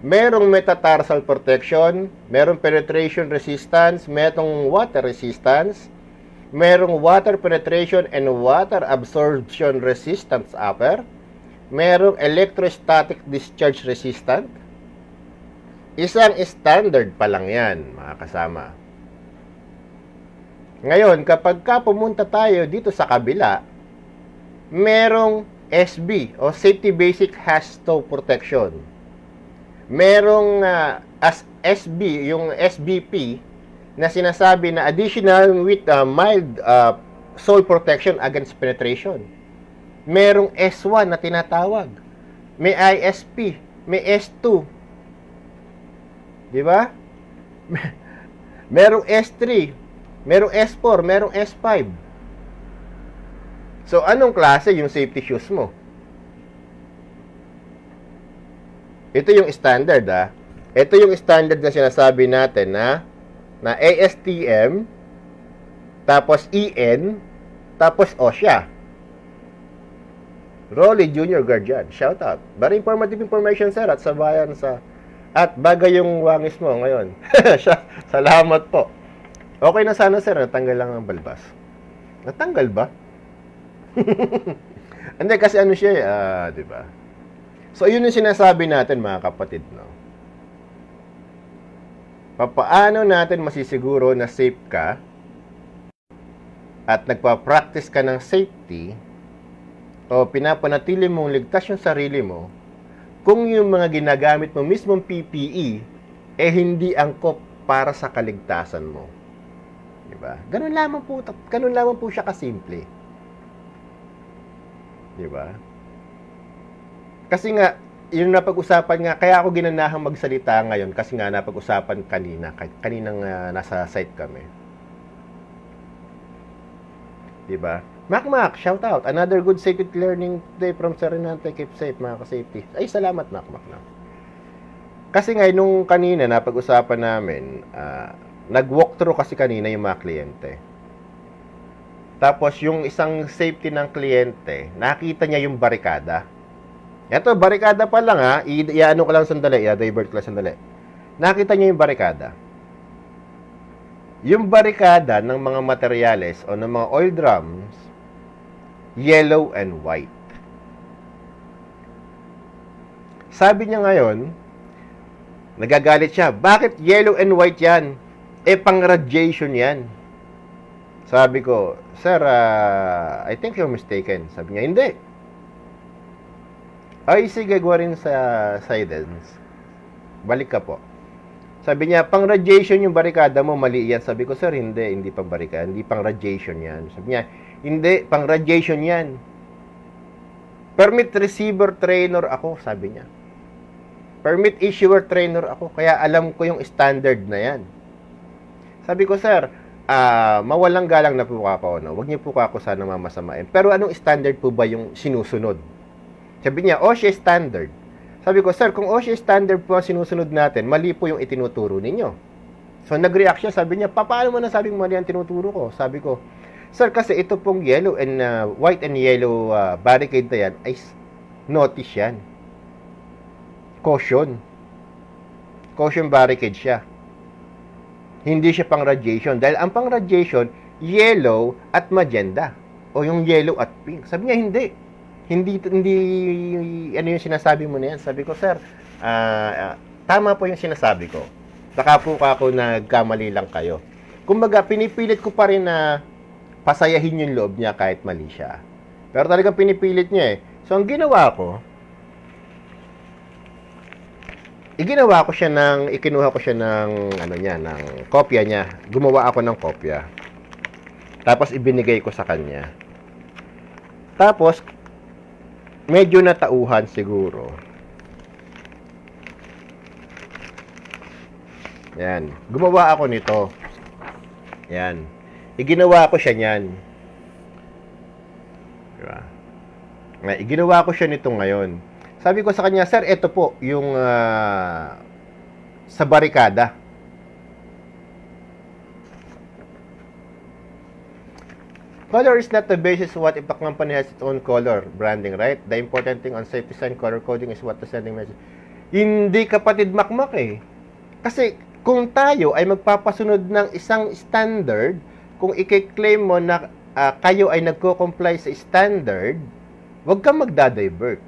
Merong metatarsal protection, merong penetration resistance, merong water resistance, merong water penetration and water absorption resistance upper, merong electrostatic discharge resistant. Isang standard pa lang yan, mga kasama. Ngayon, kapag pumunta tayo dito sa kabila, merong SB o Safety Basic Hastow Protection. Merong as SB, yung SBP na sinasabi na additional with mild soil protection against penetration. Merong S1 na tinatawag. May ISP, may S2. Di ba? Merong S3, merong S4, merong S5. So, anong klase yung safety shoes mo? Ito yung standard, ha? Ito yung standard na sinasabi natin na ASTM, tapos EN, tapos OSHA. Rolly Junior Guardian, shout out. Very informative information, sir, at sa bayan sa... At bagay yung wangis mo ngayon. Salamat po. Okay na sana, sir, natanggal lang ang balbas. Natanggal ba? Hindi, kasi ano siya, di ba? So, yun yung sinasabi natin, mga kapatid, no? Paano natin masisiguro na safe ka at nagpa-practice ka ng safety o pinapanatili mong ligtas yung sarili mo kung yung mga ginagamit mo mismong PPE hindi angkop para sa kaligtasan mo. Diba? Ganun lamang po siya kasimple. Diba? Kasi nga, yung napag-usapan nga, kaya ako ginanahang magsalita ngayon kasi nga napag-usapan kaninang nasa site kami. Diba? Mac, shout out. Another good safety learning day from Serenante. Keep safe, mga ka-safety. Ay, salamat, Mac. Kasi nga, nung kanina, napag-usapan namin, nag-walkthrough kasi kanina yung mga kliyente. Tapos, yung isang safety ng kliyente, nakita niya yung barikada. Ito, barikada pa lang, ha. I-ano ko lang sandali. I-divert ko lang sandali. Nakita niya yung barikada. Yung barikada ng mga materyales o ng mga oil drums, yellow and white. Sabi niya ngayon, nagagalit siya, bakit yellow and white yan? Pang-radiation yan. Sabi ko, sir, I think you're mistaken. Sabi niya, hindi. Ay, sige, gawa rin sa silence. Balik ka po. Sabi niya, pang radiation yung barikada mo, mali yan. Sabi ko, sir, hindi pang barikada, hindi pang radiation yan. Sabi niya, hindi, pang radiation yan. Permit receiver trainer ako, sabi niya. Permit issuer trainer ako, kaya alam ko yung standard na yan. Sabi ko, sir, mawalang galang na po ako, no? Huwag niyo po ako sana mamasamain. Pero anong standard po ba yung sinusunod? Sabi niya, OSHA standard. Sabi ko, sir, kung OSHA standard po ang sinusunod natin, mali po yung itinuturo ninyo. So, nag-react siya. Sabi niya, paano mo nasabing mali ang tinuturo ko? Sabi ko, sir, kasi ito pong yellow and white and yellow barricade na yan, ay notice yan. Caution. Caution barricade siya. Hindi siya pang radiation. Dahil ang pang radiation, yellow at magenta. O yung yellow at pink. Sabi niya, hindi ano yung sinasabi mo na yan. Sabi ko, sir, tama po yung sinasabi ko. Baka po ako nagkamali lang kayo. Kumbaga, pinipilit ko pa rin na pasayahin yung loob niya kahit mali siya. Pero talagang pinipilit niya eh. So, ang ginawa ko, ikinuha ko siya ng kopya niya. Gumawa ako ng kopya. Tapos, ibinigay ko sa kanya. Tapos, medyo natauhan siguro. Yan. Gumawa ako nito. Yan. Iginawa ko siya niyan. Diba? Iginawa ko siya nito ngayon. Sabi ko sa kanya, sir, ito po yung sa barikada. Color is not the basis of what if a company has its own color branding, right? The important thing on safe design color coding is what the sending message. Hindi kapatid makmak eh. Kasi kung tayo ay magpapasunod ng isang standard, kung i-claim mo na kayo ay nagko-comply sa standard, huwag kang magda-divert.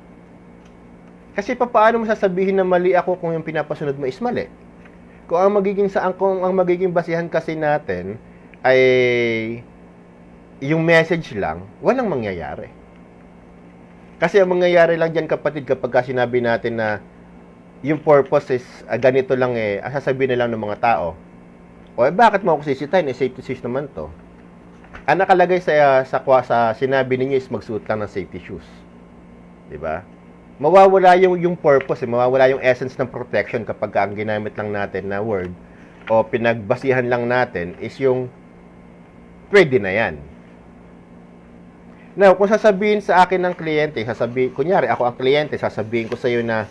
Kasi paano mo sasabihin na mali ako kung yung pinapasunod mo is mali? Kung ang magiging basihan kasi natin ay yung message lang, walang mangyayari. Kasi ang mangyayari lang dyan kapatid kapag sinabi natin na yung purpose is ganito lang sasabihin na lang ng mga tao. Bakit mo ako sisitahin? Safety shoes naman to. Ang nakalagay sa sinabi ninyo is magsuot lang ng safety shoes. Diba? Mawawala yung purpose, mawawala yung essence ng protection kapag ang ginamit lang natin na word o pinagbasihan lang natin is yung pwede na yan. Now, kung sasabihin sa akin ng kliyente, kunyari ako ang kliyente, sasabihin ko sa iyo na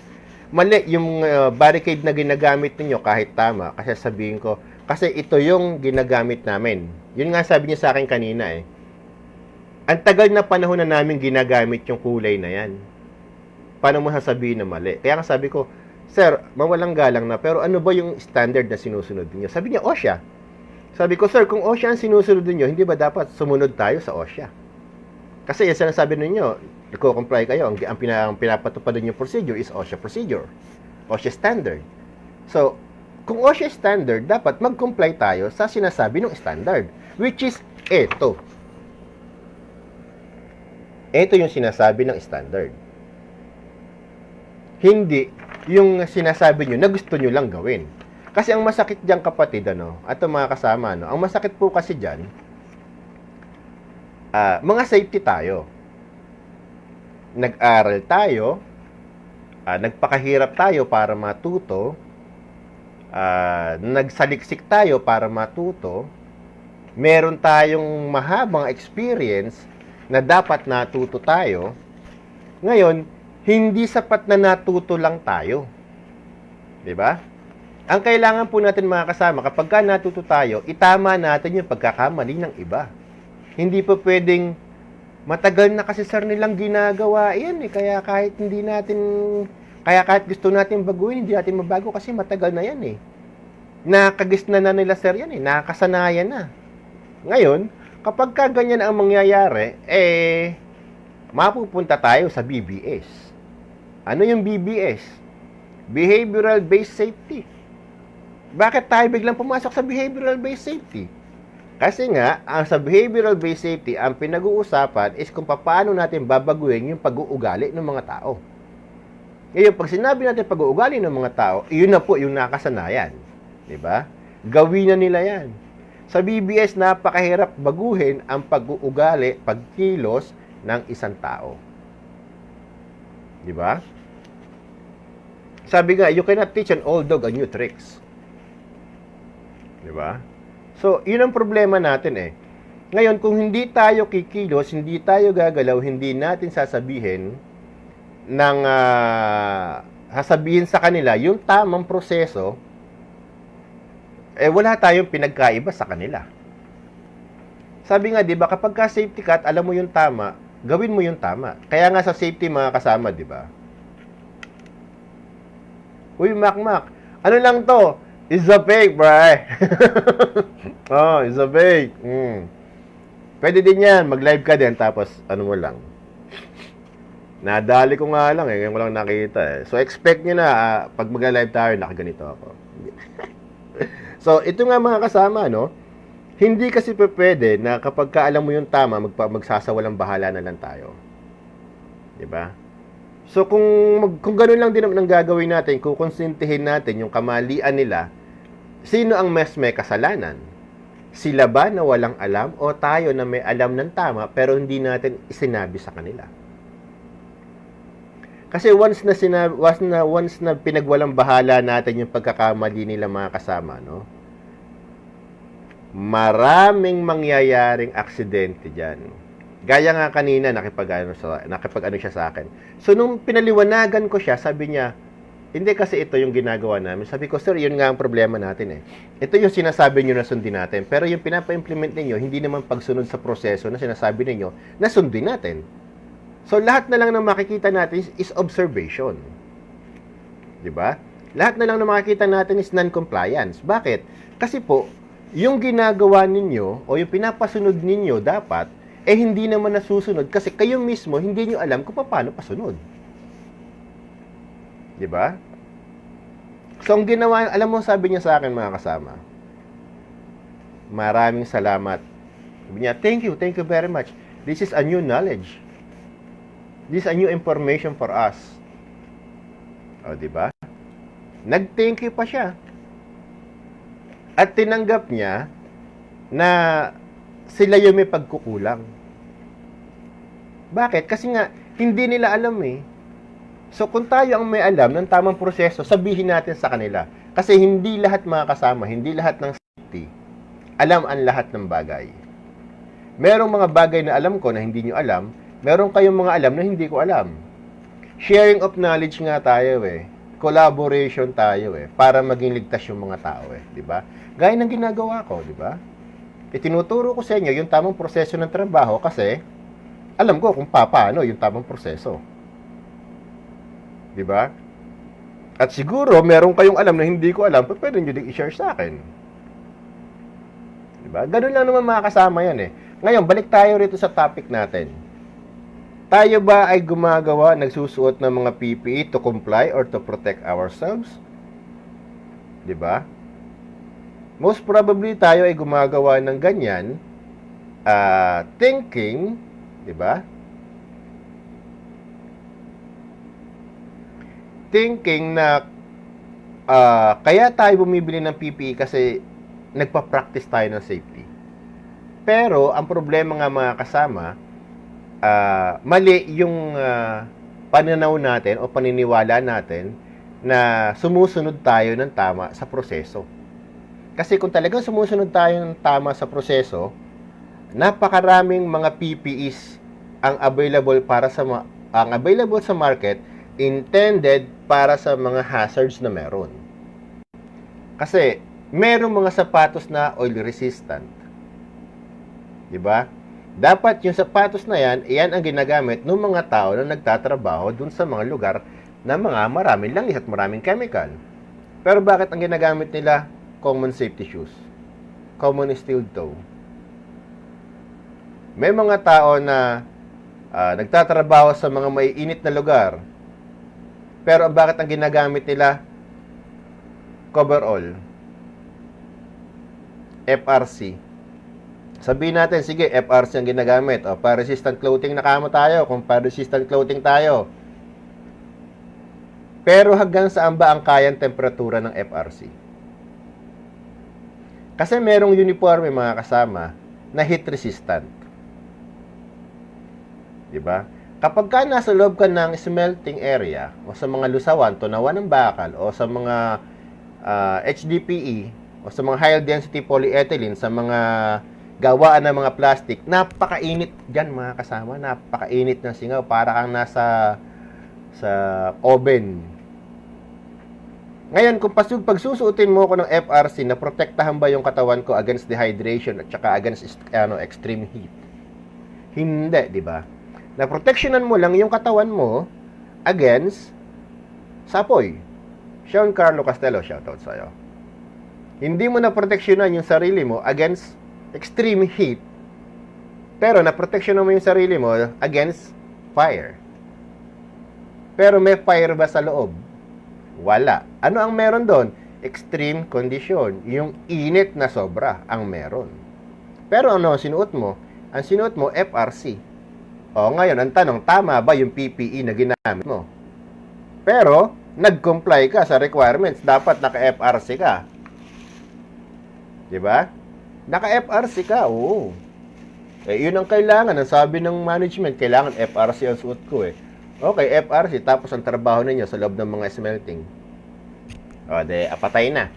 mali yung barricade na ginagamit ninyo kahit tama, kasi sabihin ko, kasi ito yung ginagamit namin. Yun nga sabi niya sa akin kanina eh. Ang tagal na panahon na namin ginagamit yung kulay na yan. Paano mo sasabihin na mali? Kaya nga sabi ko, sir, mawalang galang na, pero ano ba yung standard na sinusunod niyo? Sabi niya, OSHA. Sabi ko, sir, kung OSHA ang sinusunod niyo, hindi ba dapat sumunod tayo sa OSHA? Kasi yung sinasabi ninyo, nagko-comply kayo, ang pinapatupad yung procedure is OSHA procedure. OSHA standard. So, kung OSHA standard, dapat mag-comply tayo sa sinasabi ng standard, which is ito. Ito yung sinasabi ng standard. Hindi yung sinasabi nyo na gusto nyo lang gawin. Kasi ang masakit dyan kapatid, at mga kasama, ang masakit po kasi dyan, mga safety tayo. Nag-aral tayo, nagpakahirap tayo para matuto, nagsaliksik tayo para matuto, meron tayong mahabang experience na dapat natuto tayo. Ngayon, hindi sapat na natuto lang tayo. 'Di ba? Ang kailangan po natin mga kasama, kapag natuto tayo, itama natin yung pagkakamali ng iba. Hindi po pwedeng matagal na kasi sir nilang ginagawa yan kaya kahit gusto natin baguhin, hindi natin mabago kasi matagal na yan Nakagis na nila sir yan nakasanayan na. Ngayon, kapag ganyan ang mangyayari, mapupunta tayo sa BBS. Ano yung BBS? Behavioral Based Safety. Bakit tayo biglang pumasok sa Behavioral Based Safety? Kasi nga, sa Behavioral Based Safety, ang pinag-uusapan is kung paano natin babaguhin yung pag-uugali ng mga tao. Ngayon, pag sinabi natin pag-uugali ng mga tao, yun na po yung nakasanayan. Diba? Gawin na nila yan. Sa BBS, napakahirap baguhin ang pag-uugali, pagkilos ng isang tao. Diba? Sabi nga, you cannot teach an old dog a new tricks. Diba? So, yun ang problema natin Ngayon, kung hindi tayo kikilos, hindi tayo gagalaw, hindi natin sasabihin sasabihin sa kanila yung tamang proseso, wala tayong pinagkaiba sa kanila. Sabi nga, di ba, kapag ka safety cut, alam mo yung tama, gawin mo yung tama. Kaya nga sa safety mga kasama, di ba? Uy, Mac, ano lang to? It's a fake, bro. It's a fake. Pwede din yan, mag-live ka din, tapos ano mo lang. Nadali ko nga lang ngayon ko lang nakita So, expect nyo na, pag mag-live tayo, nakaganito ako. So, ito nga mga kasama, hindi kasi pwede na kapag alam mo yung tama, magsasawalang bahala na lang tayo. Diba? So, kung gano'n lang din ang gagawin natin, kung konsintihin natin yung kamalian nila, sino ang mas may kasalanan? Sila ba na walang alam o tayo na may alam ng tama pero hindi natin isinabi sa kanila? Kasi once na pinagwalang bahala natin yung pagkakamali nila mga kasama, maraming mangyayaring aksidente dyan. Gaya nga kanina, nakipag-ano siya sa akin. So, nung pinaliwanagan ko siya, sabi niya, Hindi kasi ito yung ginagawa namin. Sabi ko, sir, yun nga ang problema natin eh. Ito yung sinasabi nyo na sundin natin. Pero yung pinapa-implement ninyo, hindi naman pagsunod sa proseso na sinasabi ninyo na sundin natin. So, lahat na lang na makikita natin is observation. Diba? Lahat na lang na makikita natin is non-compliance. Bakit? Kasi po, yung ginagawa ninyo o yung pinapasunod ninyo dapat, hindi naman nasusunod kasi kayo mismo hindi nyo alam kung paano pasunod. Diba? So, ang ginawa, alam mo, sabi niya sa akin mga kasama, maraming salamat. Sabi niya, thank you very much. This is a new knowledge. This is a new information for us. O, diba? Nag-thank you pa siya. At tinanggap niya na sila yung may pagkukulang. Bakit? Kasi nga, hindi nila alam eh. So, kung tayo ang may alam ng tamang proseso, sabihin natin sa kanila. Kasi hindi lahat mga kasama, hindi lahat ng safety, alam ang lahat ng bagay. Merong mga bagay na alam ko na hindi nyo alam, meron kayong mga alam na hindi ko alam. Sharing of knowledge nga tayo eh. Collaboration tayo eh. Para maging ligtas yung mga tao eh. Diba? Gaya ng ginagawa ko, diba? Itinuturo ko sa inyo yung tamang proseso ng trabaho kasi alam ko kung paano yung tamang proseso. Diba? At siguro, meron kayong alam na hindi ko alam, pwede nyo din i-share sa akin. Diba? Ganun lang naman mga kasama yan eh. Ngayon, balik tayo rito sa topic natin. Tayo ba ay gumagawa, nagsusuot ng mga PPE to comply or to protect ourselves? Diba? Most probably, tayo ay gumagawa ng ganyan, thinking, diba? Thinking na kaya tayo bumibili ng PPE kasi nagpa-practice tayo ng safety. Pero, ang problema nga mga kasama, mali yung pananaw natin o paniniwala natin na sumusunod tayo ng tama sa proseso. Kasi kung talagang sumusunod tayo ng tama sa proseso, napakaraming mga PPEs ang available sa market intended para sa mga hazards na meron. Kasi merong mga sapatos na oil resistant. 'Di ba? Dapat yung sapatos na yan ang ginagamit ng mga tao na nagtatrabaho dun sa mga lugar na mga maraming langis at maraming chemical. Pero bakit ang ginagamit nila common safety shoes? Common steel toe. May mga tao na nagtatrabaho sa mga maiinit na lugar. Pero bakit ang ginagamit nila coverall? FRC. Sabihin natin, sige, FRC ang ginagamit. O, fire-resistant clothing na kamo tayo. Kung fire-resistant clothing tayo. Pero hanggang saan ba ang kayang temperatura ng FRC? Kasi merong uniforme mga kasama na heat-resistant. Diba? Kapag ka nasa loob ka ng smelting area o sa mga lusawan, tunawan ng bakal o sa mga HDPE o sa mga high density polyethylene, sa mga gawaan ng mga plastic, napakainit dyan mga kasama, napakainit ng singaw, para kang nasa sa oven. Ngayon, kung pagsusuotin mo ko ng FRC na protektahan ba yung katawan ko against dehydration at saka against extreme heat? Hindi, di ba? Na protectionan mo lang yung katawan mo against sapoy. Sean Carlo Castello, shoutout sa'yo. Hindi mo na proteksyonan yung sarili mo against extreme heat, pero na-proteksyonan mo yung sarili mo against fire. Pero may fire ba sa loob? Wala. Ano ang meron doon? Extreme condition. Yung init na sobra ang meron. Pero ano ang sinuot mo? Ang sinuot mo, FRC. O ngayon, ang tanong, tama ba yung PPE na ginamit mo? Pero, nag-comply ka sa requirements. Dapat naka-FRC ka. Diba? Naka-FRC ka, oo. Yun ang kailangan. Ang sabi ng management, kailangan FRC ang suot ko eh. Okay, FRC, tapos ang trabaho ninyo sa loob ng mga smelting. O, apatay na.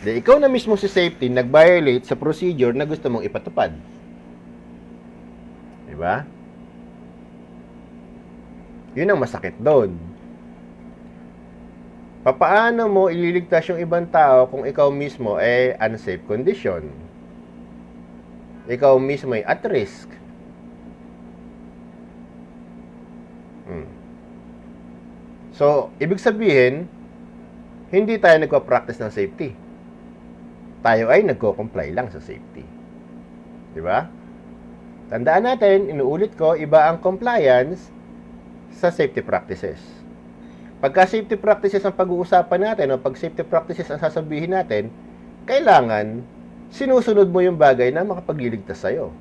Ikaw na mismo si safety, nag-violate sa procedure na gusto mong ipatupad. Diba? Yun ang masakit doon. Papaano mo ililigtas yung ibang tao kung ikaw mismo ay unsafe condition? Ikaw mismo ay at risk. So, ibig sabihin, hindi tayo nagpa-practice ng safety. Tayo ay nagko-comply lang sa safety. Di ba? Tandaan natin, inuulit ko, iba ang compliance sa safety practices. Pagka safety practices ang pag-uusapan natin, o pag safety practices ang sasabihin natin, kailangan sinusunod mo yung bagay na makapagliligtas sa'yo.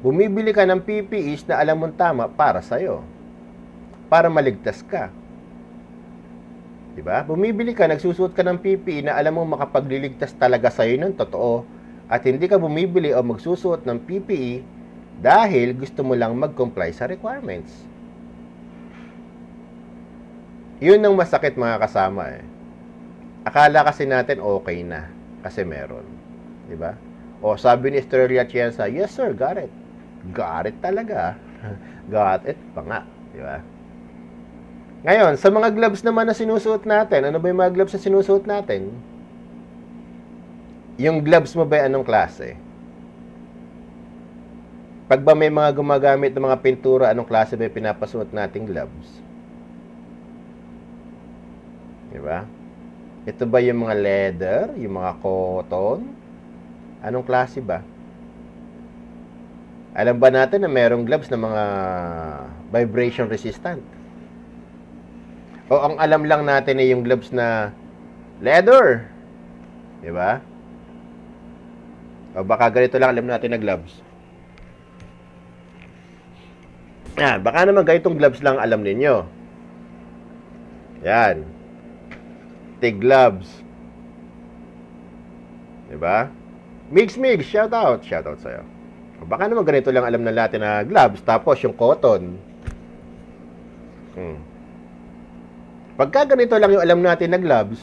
Bumibili ka ng PPEs na alam mong tama para sa'yo. Para maligtas ka. Diba? Bumibili ka, nagsusuot ka ng PPE na alam mong makapagliligtas talaga sa'yo ng totoo, at hindi ka bumibili o magsusuot ng PPE dahil gusto mo lang mag-comply sa requirements. Yun ang masakit, mga kasama eh. Akala kasi natin okay na kasi meron. Diba? O sabi ni Estrella Atienza, yes sir, got it. Got it talaga. Got it pa nga. Diba? Ngayon, sa mga gloves naman na sinusuot natin, ano ba yung mga gloves na sinusuot natin? Yung gloves mo ba anong klase? Pag ba may mga gumagamit ng mga pintura, anong klase ba yung pinapasuot nating gloves? Diba? Ito ba yung mga leather, yung mga cotton? Anong klase ba? Alam ba natin na merong gloves na mga vibration resistant? O ang alam lang natin ay yung gloves na leather. Diba? O baka ganito lang alam natin na gloves. Baka naman ganitong gloves lang alam ninyo. Yan. TIG gloves. Diba? Mix, shout out. Shout out sa'yo. O baka naman ganito lang alam na natin na gloves. Tapos yung cotton. Pagka ganito lang yung alam natin na gloves,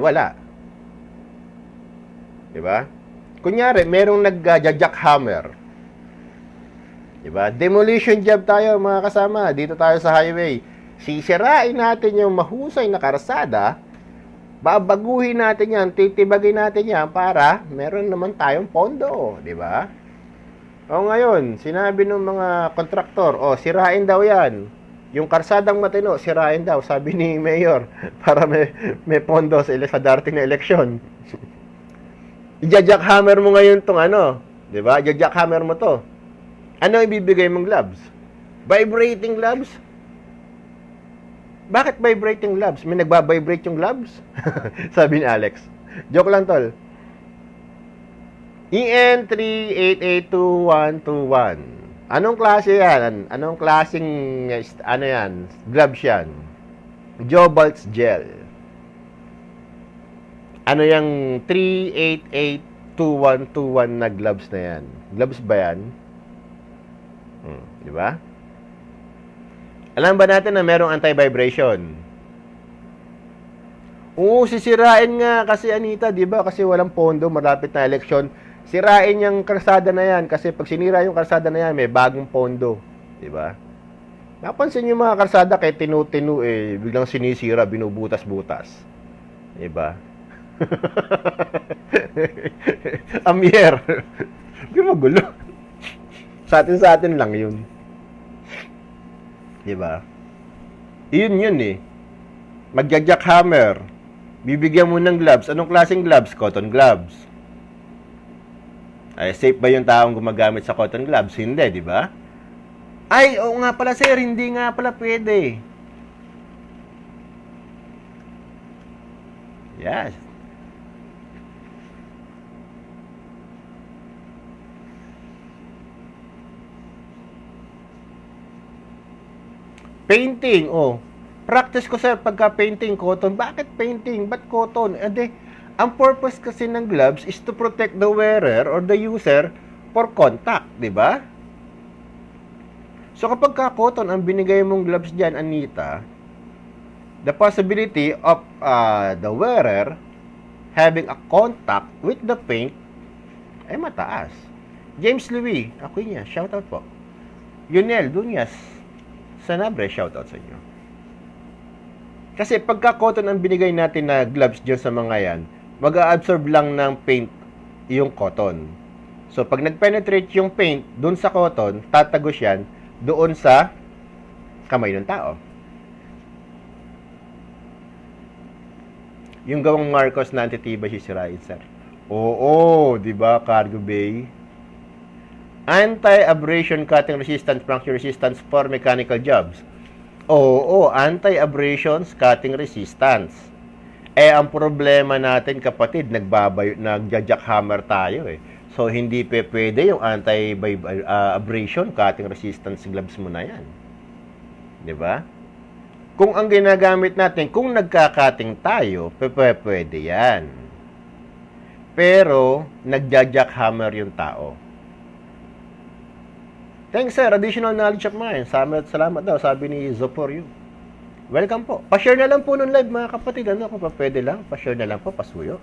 wala. Diba? Kunyari, merong nag-jackhammer. Diba? Demolition job tayo, mga kasama. Dito tayo sa highway. Sisirain natin yung mahusay na karsada, babaguhin natin yan, titibagin natin yan para meron naman tayong pondo. Diba? O ngayon, sinabi ng mga kontraktor, sirain daw yan. Yung karsadang matino, sirain daw, sabi ni Mayor, para may pondo sa darating na eleksyon. I-jackhammer mo ngayon tong di ba? I-jackhammer mo to. Ano ibibigay mong gloves? Vibrating gloves? Bakit vibrating gloves? May nagba-vibrate yung gloves? Sabi ni Alex. Joke lang, tol. EN3882121. Anong klase yan? Anong klaseng, yan? Gloves yan? Jobalt's gel. Ano yung 3882121 na gloves na yan? Gloves ba yan? Di ba? Alam ba natin na merong anti-vibration? Oo, sisirain nga kasi Anita, di ba? Kasi walang pondo, malapit na eleksyon. Sirain yung kalsada na yan kasi pag sinira yung kalsada na yan, may bagong pondo. Diba? Napansin yung mga kalsada kay tinu-tinu biglang sinisira, binubutas-butas. Diba? Amier. Hindi magulo. Sa atin lang yun. Diba? Yun Magja-jackhammer. Bibigyan mo ng gloves. Anong klaseng gloves? Cotton gloves. Safe ba yung taong gumagamit sa cotton gloves? Hindi, di ba? Oo nga pala sir, hindi nga pala pwede. Yes. Painting, Practice ko sir pagka painting cotton. Bakit painting? Ba't cotton? Ang purpose kasi ng gloves is to protect the wearer or the user for contact, di ba? So kapag cotton ang binigay mong gloves dyan, Anita, the possibility of the wearer having a contact with the paint ay mataas. James Louis, Aquina, shout out po. Yunel Dunyas, Sanabre, shout out sa inyo. Kasi pagka cotton ang binigay natin na gloves dyan sa mga yan, mag-a-absorb lang ng paint yung cotton. So, pag nag-penetrate yung paint dun sa cotton, tatagos yan doon sa kamay ng tao. Yung gawang Marcos na antitibay sisirain, sir. Oo, di ba, Cargo Bay? Anti-abrasion cutting resistance, puncture resistance for mechanical jobs. Oo, anti-abrasions cutting resistance. Ang problema natin, kapatid, nagja-jackhammer tayo eh. So, hindi pwede yung anti-abrasion cutting resistance gloves mo na yan. Di ba? Kung ang ginagamit natin, kung nagka-cutting tayo, pwede yan. Pero, nagja-jackhammer yung tao. Thanks, sir. Additional knowledge of mine. Salamat daw, sabi ni Zoporio. Welcome po. Pa-share na lang po nun live, mga kapatid. Kung pwede lang, pa-share na lang po, pasuyo.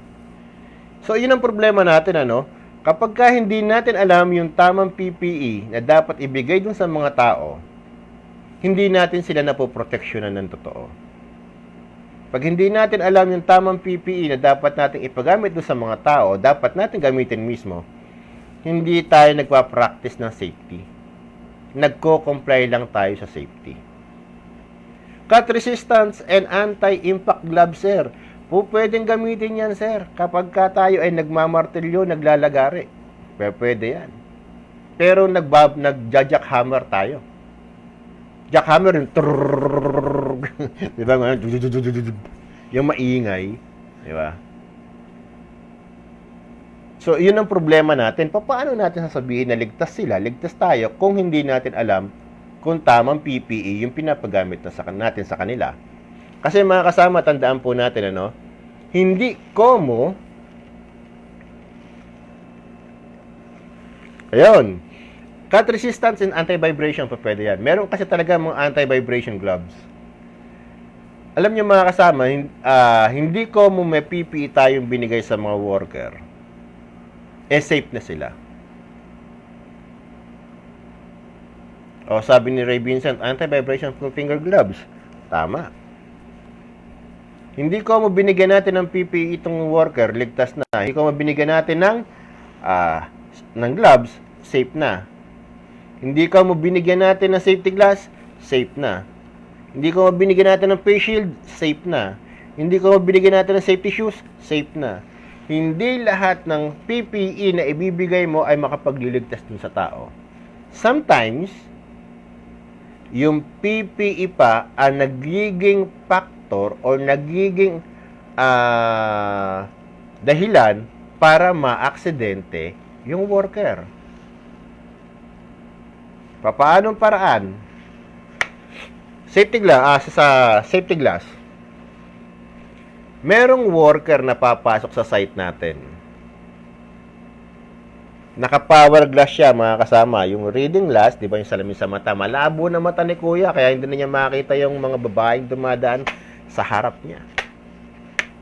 So, yun ang problema natin, Kapag hindi natin alam yung tamang PPE na dapat ibigay dun sa mga tao, hindi natin sila napoproteksyonan ng totoo. Pag hindi natin alam yung tamang PPE na dapat natin ipagamit dun sa mga tao, dapat natin gamitin mismo, hindi tayo nagpa-practice ng safety. Nagko-comply lang tayo sa safety. Cut resistance and anti-impact gloves, sir. Pwedeng gamitin yan, sir. Kapag tayo ay nagmamartilyo, naglalagari. Pwede yan. Pero nagja-jackhammer tayo. Jackhammer yung di ba? Yung maingay. Di ba? So, yun ang problema natin. Paano natin sasabihin na ligtas sila, ligtas tayo, kung hindi natin alam kung tamang PPE yung pinapagamit natin sa kanila. Kasi mga kasama, tandaan po natin, hindi como, ayun, cut resistance and anti-vibration pa pwede yan. Meron kasi talaga mga anti-vibration gloves. Alam nyo mga kasama, hindi como may PPE tayong binigay sa mga worker, safe na sila. O, sabi ni Ray Vincent, anti-vibration finger gloves. Tama. Hindi ko binigyan natin ng PPE itong worker, ligtas na. Hindi ko binigyan natin ng gloves, safe na. Hindi ko binigyan natin ng safety glass, safe na. Hindi ko binigyan natin ng face shield, safe na. Hindi ko binigyan natin ng safety shoes, safe na. Hindi lahat ng PPE na ibibigay mo ay makapagliligtas dun sa tao. Sometimes, yung PPE pa ang nagiging factor o nagiging dahilan para ma-aksidente yung worker. Paanong paraan? Safety glass, sa safety glass. Merong worker na papasok sa site natin. Naka-power glass siya, mga kasama. Yung reading glass, di ba yung salamin sa mata? Malabo na mata ni kuya, kaya hindi na niya makita yung mga babaeng dumadaan sa harap niya.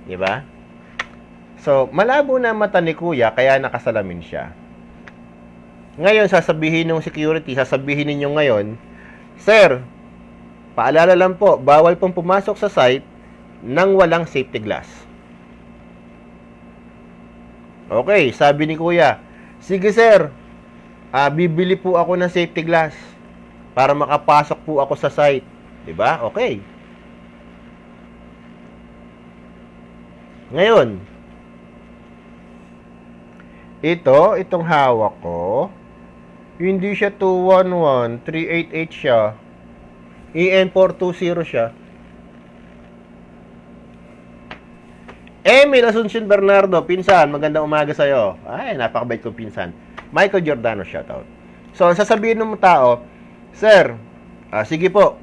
Di ba? So, malabo na mata ni kuya, kaya nakasalamin siya. Ngayon, sasabihin ng security, sasabihin ninyo ngayon, Sir, paalala lang po, bawal pong pumasok sa site nang walang safety glass. Okay, sabi ni kuya, sige sir, bibili po ako ng safety glass para makapasok po ako sa site. Diba? Okay. Ngayon, itong hawak ko, hindi siya 211, 388 siya. EN420 siya. Emil Asuncion Bernardo, pinsan, magandang umaga sa'yo. Ay, napakabait kong pinsan. Michael Giordano, shoutout. So, sasabihin ng tao, Sir, sige po,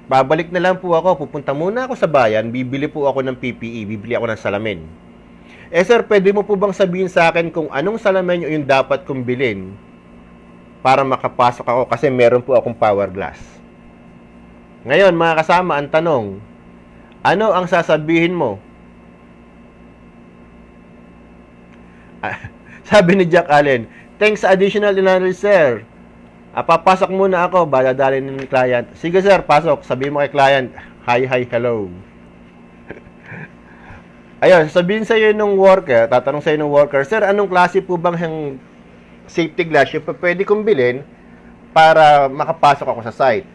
babalik na lang po ako, pupunta muna ako sa bayan, bibili po ako ng PPE, bibili ako ng salamin. Sir, pwede mo po bang sabihin sa akin kung anong salamin yung dapat kong bilhin para makapasok ako kasi meron po akong power glass. Ngayon, mga kasama, ang tanong, ano ang sasabihin mo? Sabi ni Jack Allen, thanks sa additional analysis, sir. Papasok muna ako, dadalhin ng client. Sige, sir, pasok. Sabi mo kay client, hi, hello. Ayun, sabihin sa'yo nung worker, tatanong sa'yo nung worker, Sir, anong klase po bang yung safety glass yung pwede kong bilhin para makapasok ako sa site?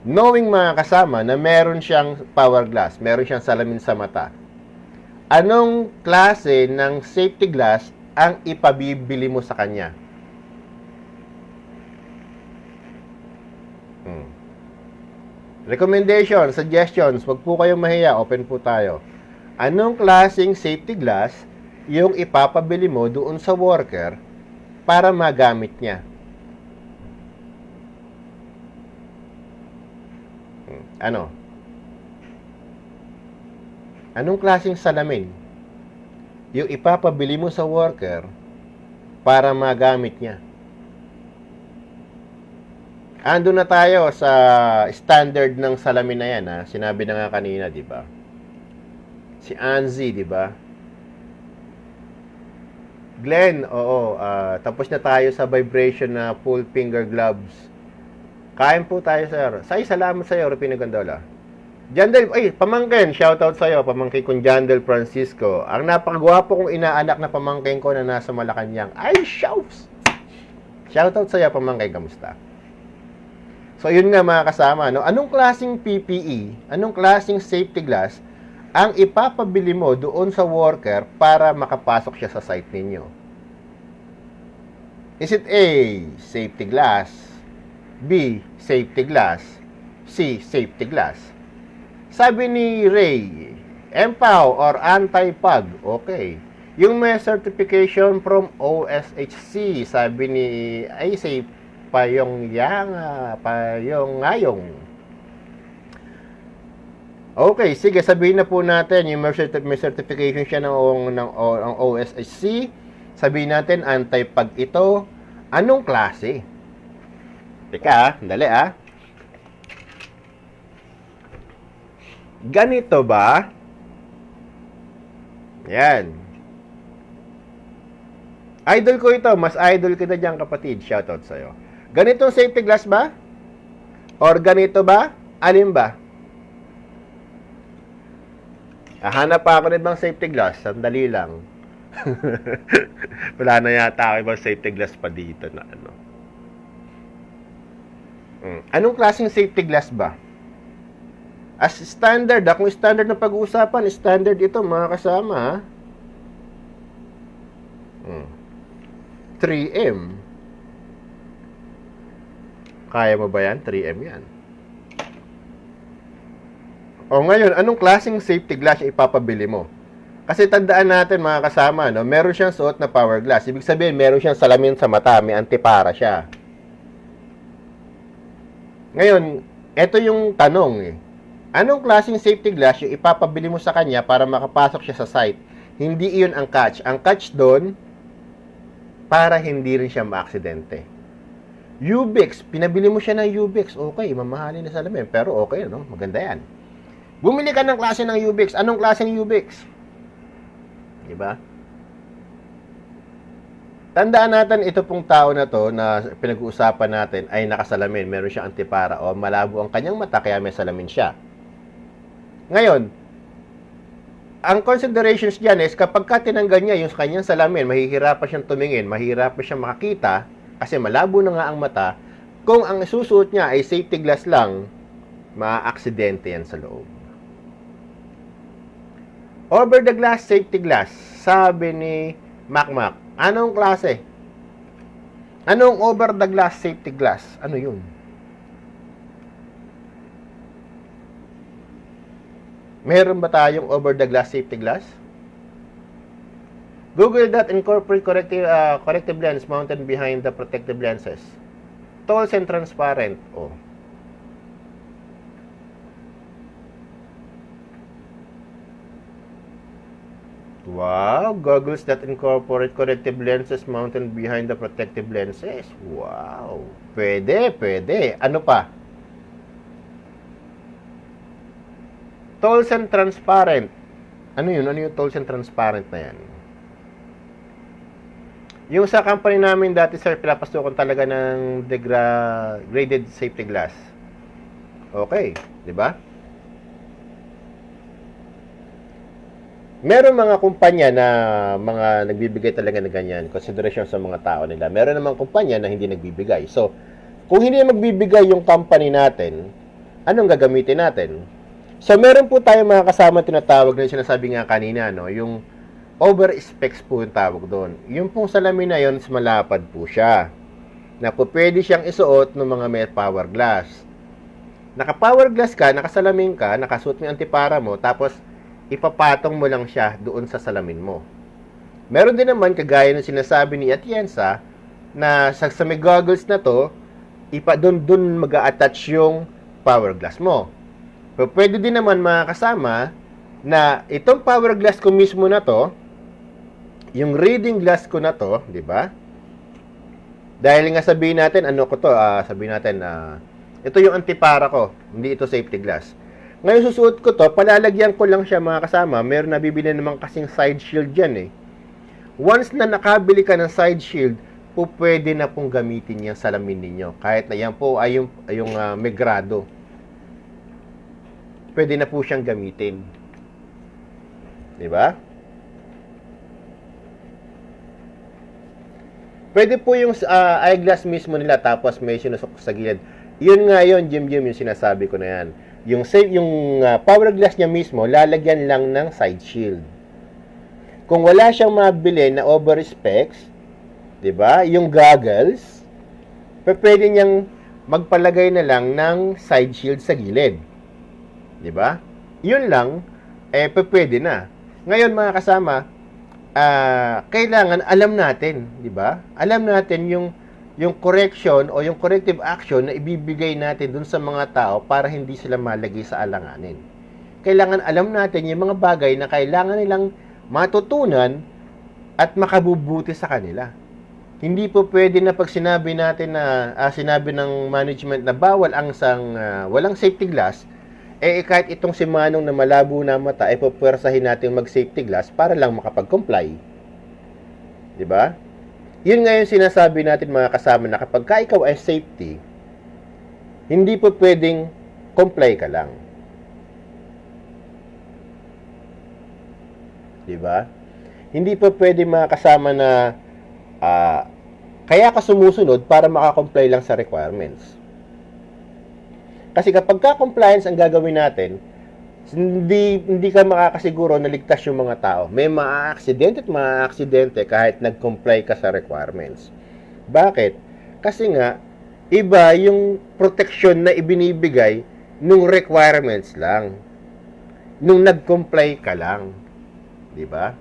Knowing mga kasama na meron siyang power glass, meron siyang salamin sa mata, anong klase ng safety glass ang ipabibili mo sa kanya? Recommendation, suggestions, wag po kayong mahiya, open po tayo. Anong klaseng safety glass yung ipapabili mo doon sa worker para magamit niya? Ano? Anong klaseng salamin yung ipapabili mo sa worker para magamit niya? Ando na tayo sa standard ng salamin na yan, ha? Sinabi na nga kanina, di ba? Si Anzi, di ba? Glenn, oo. Tapos na tayo sa vibration na full finger gloves. Kain po tayo, sir. Salamat sa iyo, Rupino Gondola. Jandel, pamangkin, shoutout sa iyo, pamangkin kong Jandel Francisco. Ang napakagwapo kong inaanak na pamangkin ko na nasa Malacanang. Ay, shouts! Shoutout sa iyo, pamangkin, kamusta? So, yun nga mga kasama, no? Anong klaseng PPE, anong klaseng safety glass ang ipapabili mo doon sa worker para makapasok siya sa site ninyo? Is it A, safety glass, B, safety glass, C, safety glass? Sabi ni Ray, MPOW or anti-pug, okay. Yung may certification from OSHC, sabi ni ay safe Payong ngayong. Okay, sige, sabihin na po natin, yung may certification siya ng OSHC. Sabihin natin, anti-pag ito. Anong klase? Teka, dali Ganito ba? Yan. Idol ko ito. Mas idol kita dyan, kapatid. Shoutout sa'yo. Ganitong safety glass ba? Or ganito ba? Alin ba? Hanap pa ako ng safety glass. Sandali lang. Wala na yata ako ibang safety glass pa dito na ano. Anong klaseng safety glass ba? As standard, kung standard na pag-uusapan, standard ito mga kasama. 3M. Kaya mo ba yan? 3M yan. O ngayon, anong klaseng safety glass yung ipapabili mo? Kasi tandaan natin mga kasama, no? Meron siyang suot na power glass. Ibig sabihin, meron siyang salamin sa mata. May antipara siya. Ngayon, ito yung tanong Anong klaseng safety glass yung ipapabili mo sa kanya para makapasok siya sa site? Hindi iyon ang catch. Ang catch doon, para hindi rin siya maaksidente. Ubix, pinabili mo siya ng Ubix. Okay, mamahalin na salamin. Pero okay, no? Maganda yan. Bumili ka ng klase ng Ubix. Anong klase ng Ubix? Diba? Tandaan natin, ito pong tao na to na pinag-uusapan natin ay nakasalamin. Meron siyang antipara o malabo ang kanyang mata kaya may salamin siya. Ngayon, ang considerations dyan is kapag ka tinanggal niya yung kanyang salamin, mahihirapan siyang tumingin, mahihirapan siyang makakita kasi malabo na nga ang mata. Kung ang susuot niya ay safety glass lang, maaaksidente yan sa loob. Over the glass safety glass, sabi ni Macmac. Anong klase? Anong over the glass safety glass? Ano yun? Meron ba tayong over the glass safety glass? Google that, incorporate corrective lens mounted behind the protective lenses. Tall and transparent. Oh. Wow, goggles that incorporate corrective lenses mounted behind the protective lenses. Wow. Pwede, pwede. Ano pa? Tall and transparent. Ano yun? Ano yung tall and transparent na yan? Yung sa company namin dati, sir, pinapasukan talaga ng graded safety glass. Okay, di ba? Meron mga kumpanya na mga nagbibigay talaga ng ganyan, konsiderasyon sa mga tao nila. Meron namang kumpanya na hindi nagbibigay. So, kung hindi magbibigay yung company natin, anong gagamitin natin? So, meron po tayong mga kasama tinatawag na sinasabi nga kanina, no? Yung over-specs po yung tawag doon. Yung pong salamin na yun, malapad po siya. Na po pwede siyang isuot ng mga may power glass. Naka-power glass ka, nakasalamin ka, nakasuot mo yung antipara mo, tapos ipapatong mo lang siya doon sa salamin mo. Meron din naman, kagaya ng sinasabi ni Atienza, na sa may goggles na to, doon mag-a-attach yung power glass mo. Pero pwede din naman mga kasama na itong power glass ko mismo na to, yung reading glass ko na to, di ba? Dahil nga sabihin natin, ano ko to, sabihin natin, ito yung antipara ko, hindi ito safety glass. Ngayon susuot ko to, palalagyan ko lang siya mga kasama, meron nabibili naman kasing side shield yan eh. Once na nakabili ka ng side shield, po pwede na pong gamitin yung salamin ninyo. Kahit na yan po ay yung megrado. Pwede na po siyang gamitin. Di ba? Pwede po yung eyeglass mismo nila tapos may sinusok sa gilid. Yun nga yun, Jim, yung sinasabi ko na yan. Yung power glass niya mismo, lalagyan lang ng side shield. Kung wala siyang mabili na over specs, 'di ba? Yung goggles, pwede niyang magpalagay na lang ng side shield sa gilid. 'Di ba? 'Yun lang pwede na. Ngayon mga kasama, kailangan alam natin, 'di ba? Alam natin yung correction o yung corrective action na ibibigay natin dun sa mga tao para hindi sila malagay sa alanganin. Kailangan alam natin yung mga bagay na kailangan nilang matutunan at makabubuti sa kanila. Hindi po pwede na pag sinabi natin na sinabi ng management na bawal ang walang safety glass, kahit itong si Manong na malabo na mata, pupwersahin natin mag-safety glass para lang makapag-comply. 'Di ba? Yun nga yung sinasabi natin mga kasama na kapag ikaw ay safety, hindi po pwedeng comply ka lang. 'Di ba? Hindi po pwede mga kasama na kaya ka sumusunod para makakomply lang sa requirements. Kasi kapag ka-compliance ang gagawin natin, hindi ka makakasiguro na ligtas yung mga tao. May maaaksidente at maaaksidente kahit nag-comply ka sa requirements. Bakit? Kasi nga, iba yung protection na ibinibigay nung requirements lang. Nung nag-comply ka lang. Diba?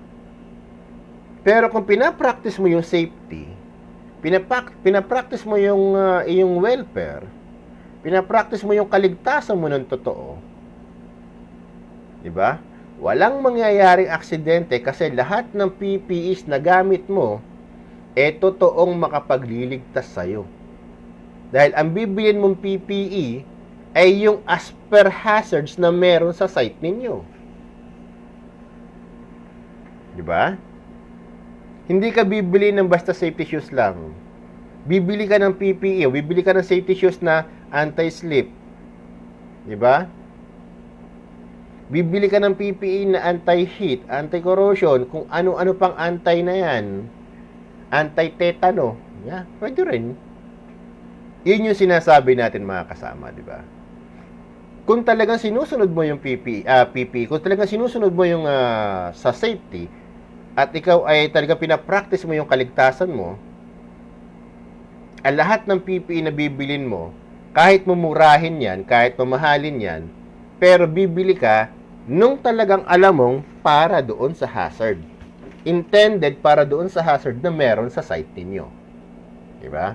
Pero kung pinapractice mo yung safety, pinapractice mo yung iyong welfare, pinapractice mo yung kaligtasan mo ng totoo, diba? Walang mangyayaring aksidente kasi lahat ng PPEs na gamit mo totoong makapagliligtas sa'yo. Dahil ang bibilin mong PPE ay yung as per hazards na meron sa site ninyo. Diba? Hindi ka bibili ng basta safety shoes lang. Bibili ka ng PPE, bibili ka ng safety shoes na anti-slip. 'Di ba? Bibili ka ng PPE na anti-heat, anti-corrosion, kung ano-ano pang anti na 'yan. Anti-tetano. Yeah, pwede rin. 'Yun yung sinasabi natin mga kasama, 'di ba? Kung talagang sinusunod mo yung PPE, kung talagang sinusunod mo yung sa safety at ikaw ay talagang pinapractice mo yung kaligtasan mo, ang lahat ng PPE na bibilin mo, kahit mumurahin yan, kahit mamahalin yan, pero bibili ka nung talagang alam mong para doon sa hazard. Intended para doon sa hazard na meron sa site ninyo. Diba?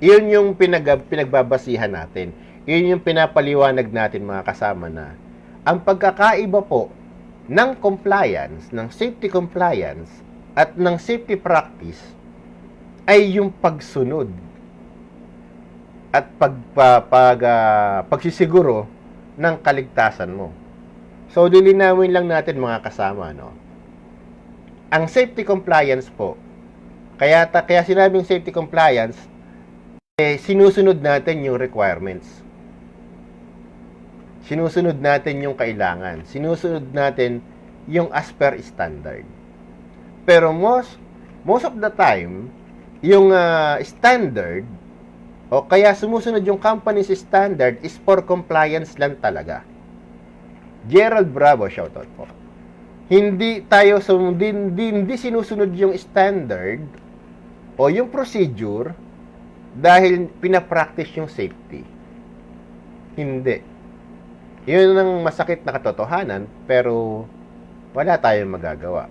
Iyon yung pinagbabasihan natin. Iyon yung pinapaliwanag natin mga kasama na ang pagkakaiba po ng compliance, ng safety compliance at ng safety practice ay yung pagsunod at pagsisiguro ng kaligtasan mo. So, lilinawin lang natin mga kasama, no? Ang safety compliance po, kaya sinabing safety compliance, sinusunod natin yung requirements. Sinusunod natin yung kailangan. Sinusunod natin yung as per standard. Pero most of the time, yung standard o kaya sumusunod yung company's standard is for compliance lang talaga. Gerald Bravo, shoutout po. Hindi sinusunod yung standard o yung procedure dahil pinapractice yung safety. Hindi. Yun ang masakit na katotohanan, pero wala tayong magagawa.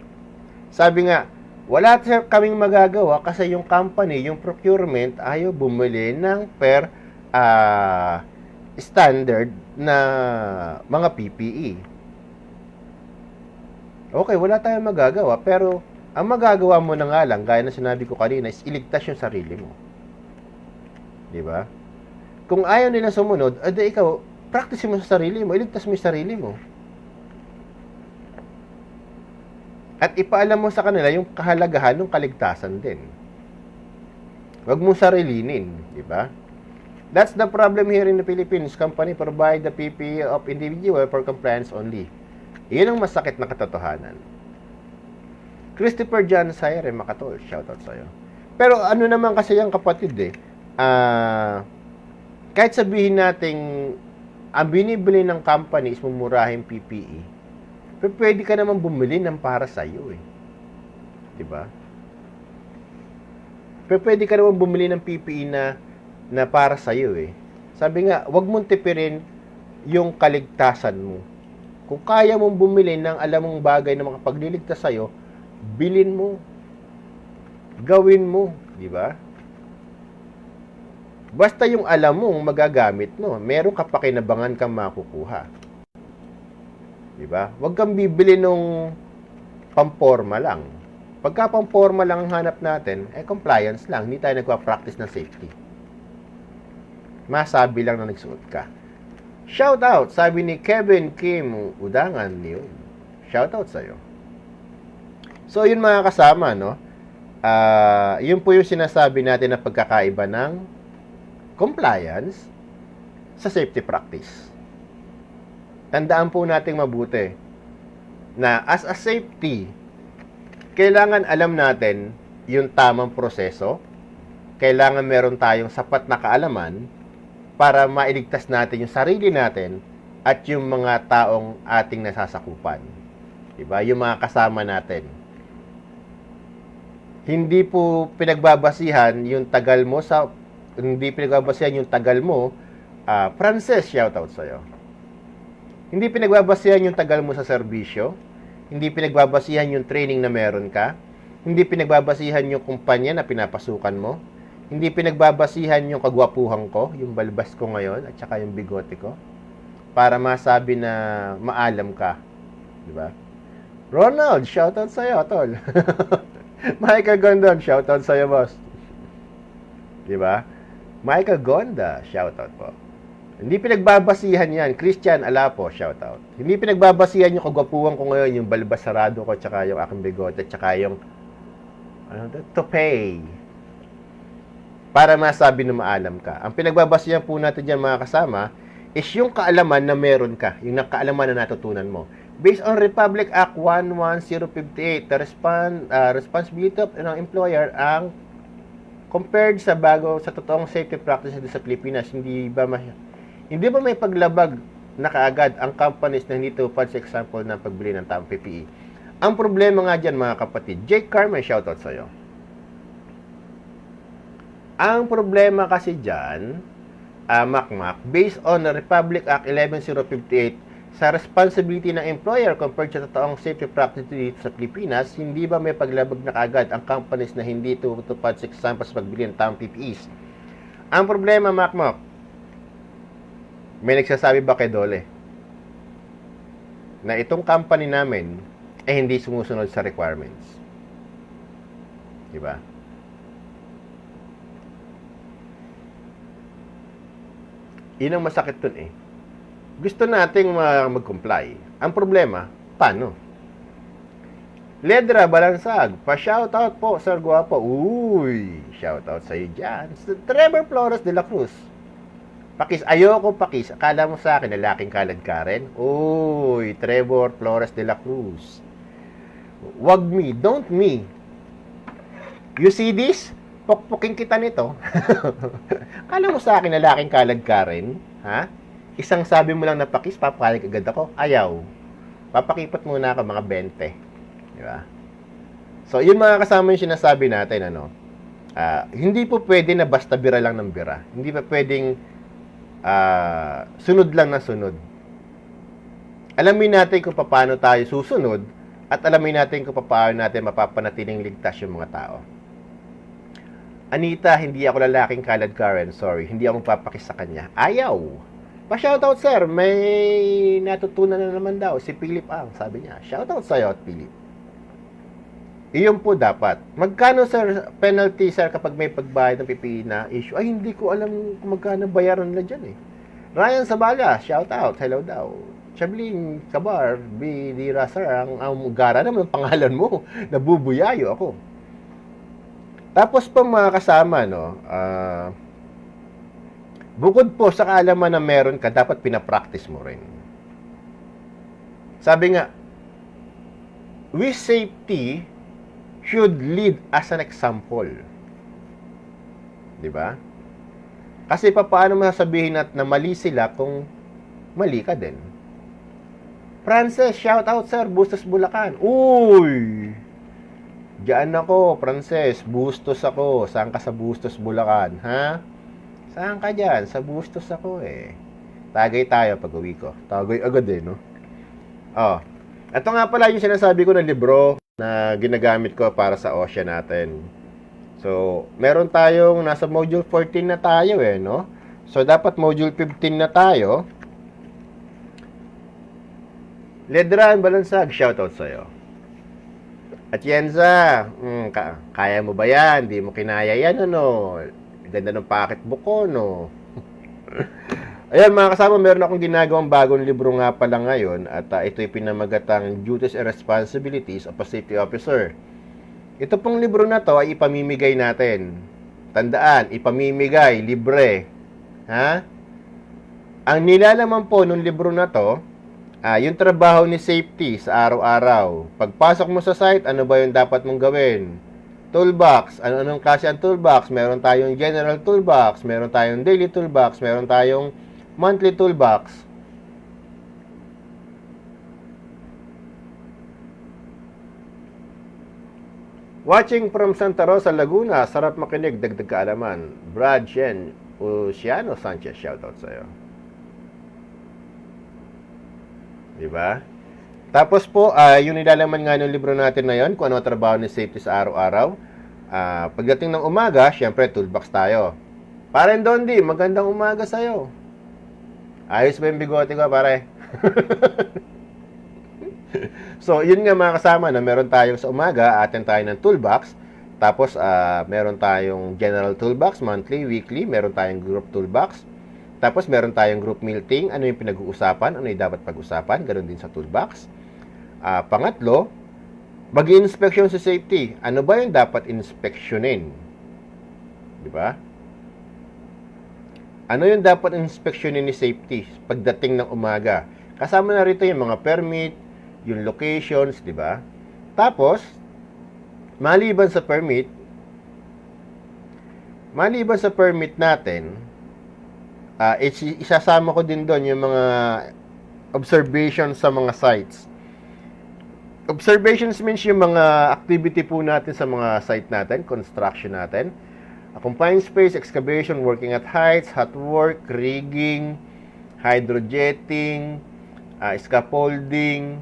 Sabi nga, wala kaming magagawa kasi yung company, yung procurement, ayaw bumili ng per standard na mga PPE. Okay, wala tayong magagawa, pero ang magagawa mo na nga lang, gaya na sinabi ko kanina, is iligtas yung sarili mo. Di ba? Kung ayaw nila sumunod, edi ikaw, practice mo sa sarili mo, iligtas mo yung sarili mo. At ipaalam mo sa kanila yung kahalagahan ng kaligtasan din. Huwag mong sarilinin, di ba? That's the problem here in the Philippines. Company provide the PPE of individual for compliance only. Iyon ang masakit na katotohanan. Christopher John Sayre, Makatol, shoutout sa'yo. Pero ano naman kasi yung kapatid kahit sabihin nating ang binibili ng company is mumurahing PPE, pero pwede ka naman bumili ng para sa'yo diba? Pero pwede ka naman bumili ng PPE na para sa'yo Sabi nga, wag mong tipirin yung kaligtasan mo. Kung kaya mong bumili ng alam mong bagay na makapagliligtas sa'yo, bilin mo. Gawin mo, di ba? Basta yung alam mong magagamit mo, meron ka pakinabangan kang makukuha. Di ba? Huwag kang bibili nung pamporma lang. Pagka pamporma lang ang hanap natin, compliance lang. Hindi tayo nagpa-practice ng safety. Masabi lang na nagsuot ka. Shout out, sabi ni Kevin Kim Udangan yun. Shout out sa'yo. So, yun mga kasama, no? Yun po yung sinasabi natin na pagkakaiba ng compliance sa safety practice. Tandaan po nating mabuti na as a safety, kailangan alam natin yung tamang proseso. Kailangan meron tayong sapat na kaalaman para mailigtas natin yung sarili natin at yung mga taong ating nasasakupan. Diba? Yung mga kasama natin. Hindi po pinagbabasihan yung tagal mo Frances, shoutout sa'yo. Hindi pinagbabasihan yung tagal mo sa serbisyo. Hindi pinagbabasihan yung training na meron ka. Hindi pinagbabasihan yung kumpanya na pinapasukan mo. Hindi pinagbabasihan yung kagwapuhan ko, yung balbas ko ngayon, at saka yung bigote ko, para masabi na maalam ka. Diba? Ronald, shoutout sa'yo, tol. Michael Gondon, shoutout sa'yo, boss. Diba? Michael Gonda, shoutout po. Hindi pinagbabasihan yan. Christian Alapo, shoutout. Hindi pinagbabasihan yung kagwapuhan ko ngayon, yung balbas sarado ko, at saka yung aking bigote, at saka yung toupee. Para masabi na maalam ka. Ang pinagbabasihan po natin dyan mga kasama is yung kaalaman na meron ka, yung kaalaman na natutunan mo. Based on Republic Act 11058, the responsibility of an employer ang compared sa totoong safety practices sa Pilipinas, hindi ba may paglabag na kaagad ang companies na hindi tupad sa example ng pagbili ng tamang PPE. Ang problema nga dyan mga kapatid, Jake Carmen, shoutout sa'yo. Ang problema kasi dyan, Macmac, based on the Republic Act 11058, sa responsibility ng employer compared sa totoong safety practice dito sa Pilipinas, hindi ba may paglabag na kaagad ang companies na hindi tutupad sa example sa pagbili ng tamang PPEs? Ang problema, Macmac, may nagsasabi ba kay Dole na itong company namin hindi sumusunod sa requirements? Diba? Yun ang masakit dun Gusto nating mag-comply. Ang problema, paano? Ledra Balansag, pa-shoutout po, Sir Guapo. Uy, shoutout sa iyo dyan. Trevor Flores de la Cruz. Pakis, ayoko pakis. Akala mo sa akin, lalaking kalad ka rin? Uy, Trevor Flores de la Cruz. Wag me, don't me. You see this? Pokpoking kita nito. Akala mo sa akin, lalaking kalad ka rin? Ha? Isang sabi mo lang na pakis, papayag agad ako. Ayaw. Papakipot muna ako mga 20. Di ba? So, yun mga kasama yung sinasabi natin, ano? Hindi po pwede na basta bira lang ng bira. Hindi pa pwedeng sunod lang na sunod. Alamin natin kung paano tayo susunod at alamin natin kung paano natin mapapanatiling ligtas yung mga tao. Anita, hindi ako lalaking kalad Karen. Sorry, hindi ako papakis sa kanya. Ayaw. Pa-shoutout sir, may natutunan na naman daw si Philip Ang, sabi niya. Shoutout sa'yo at Philip. Iyon po dapat. Magkano sir penalty sir kapag may pagbayad ng PPE na issue? Ay hindi ko alam kung magkano bayaran nila dyan eh. Ryan Sabala, shoutout, hello daw. Chabling Kabar, Bidira sir, ang gara naman ang pangalan mo. Nabubuyayo ako. Tapos po mga kasama, no, bukod po sa kaalaman na meron ka, dapat pinapractice mo rin. Sabi nga, we safety should lead as an example. Di ba? Kasi paano mo sasabihin na mali sila kung mali ka din? Frances, shout out sir, Bustos Bulacan. Uy! Diyan ako, Frances, Bustos ako. Saan ka sa Bustos Bulacan, ha? Saan ka dyan? Sa Bustos ako eh. Tagay tayo pag uwi ko. Tagay agad eh, no? Oh. Ito nga pala yung sinasabi ko na libro na ginagamit ko para sa OSHA natin. So, meron tayong nasa module 14 na tayo eh, no? So, dapat module 15 na tayo. Ledran Balansag, shoutout sa'yo. At Yenza, kaya mo ba yan? Di mo kinaya yan, ano? Ganda ng pocketbook ko, no? Ayan, mga kasama, meron akong ginagawang bagong libro nga pala ngayon at ito'y pinamagatang Duties and Responsibilities of a Safety Officer. Ito pong libro na to ay ipamimigay natin. Tandaan, ipamimigay, libre. Ha? Ang nilalaman po ng libro na to, yung trabaho ni safety sa araw-araw. Pagpasok mo sa site, ano ba yung dapat mong gawin? Toolbox. Anong klase ang toolbox? Meron tayong general toolbox, meron tayong daily toolbox, meron tayong monthly toolbox. Watching from Santa Rosa, Laguna. Sarap makinig, dagdag kaalaman. Brad Shen Luciano Sanchez, shoutout sa'yo. Diba? Tapos po, yung nilalaman nga ng libro natin na yon, kung ano trabaho ni safety sa araw-araw. Pagdating ng umaga, syempre, toolbox tayo. Paren Dondi, magandang umaga sa'yo. Ayos ba yung bigote ko, pare? So, yun nga mga kasama na meron tayong sa umaga, atin tayo ng toolbox. Tapos, meron tayong general toolbox, monthly, weekly, meron tayong group toolbox. Tapos, meron tayong group meeting, ano yung pinag-uusapan, ano yung dapat pag-usapan, ganoon din sa toolbox. Pangatlo, mag-i-inspection sa safety. Ano ba yung dapat inspeksyonin? Di ba? Ano yung dapat inspeksyonin ni safety pagdating ng umaga? Kasama na rito yung mga permit, yung locations, di ba? Tapos, maliban sa permit natin, isasama ko din doon yung mga observations sa mga sites. Observations means yung mga activity po natin sa mga site natin, construction natin. Confined space, excavation, working at heights, hot work, rigging, hydrojetting, scaffolding.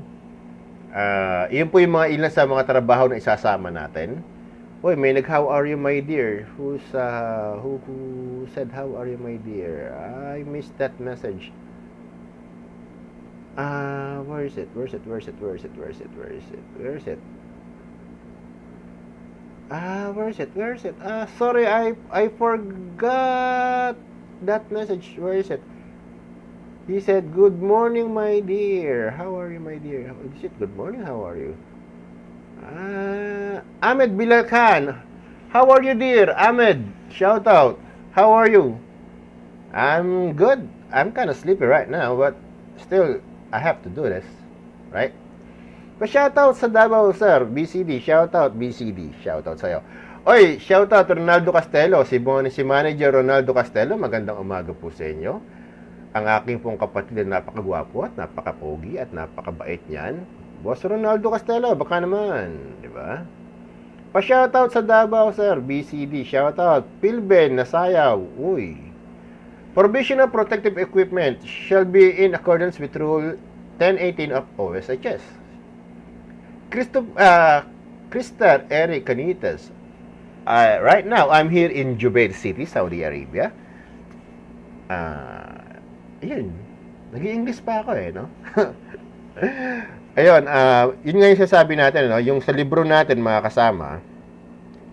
Yun po yung mga ilan sa mga trabaho na isasama natin. Uy, may how are you my dear? Who said how are you my dear? I missed that message. Where is it? Where is it? Sorry, I forgot that message. Where is it? He said, good morning, my dear. How are you, my dear? Is it good morning? How are you? Ahmed Bilal Khan. How are you, dear? Ahmed, shout out. How are you? I'm good. I'm kind of sleepy right now, but still, I have to do this, right? Pa-shoutout sa Davao, sir. BCD, shoutout, BCD. Shoutout sa'yo. Oy, shoutout Ronaldo Castelo. Si Manager Ronaldo Castelo. Magandang umaga po sa inyo. Ang aking pong kapatid na napakagwapo at napakapogi at napakabait niyan. Boss Ronaldo Castelo, baka naman. Di ba? Pa-shoutout sa Davao, sir. BCD, shoutout. Pilben, Nasayaw. Uy. Provisional protective equipment shall be in accordance with Rule 1018 of OSHS. Crystal Eric Canitas. Right now, I'm here in Jubail City, Saudi Arabia. Yun. Nag-i-English pa ako no? Ayun, yun nga yung sasabi natin, no? Yung sa libro natin, mga kasama,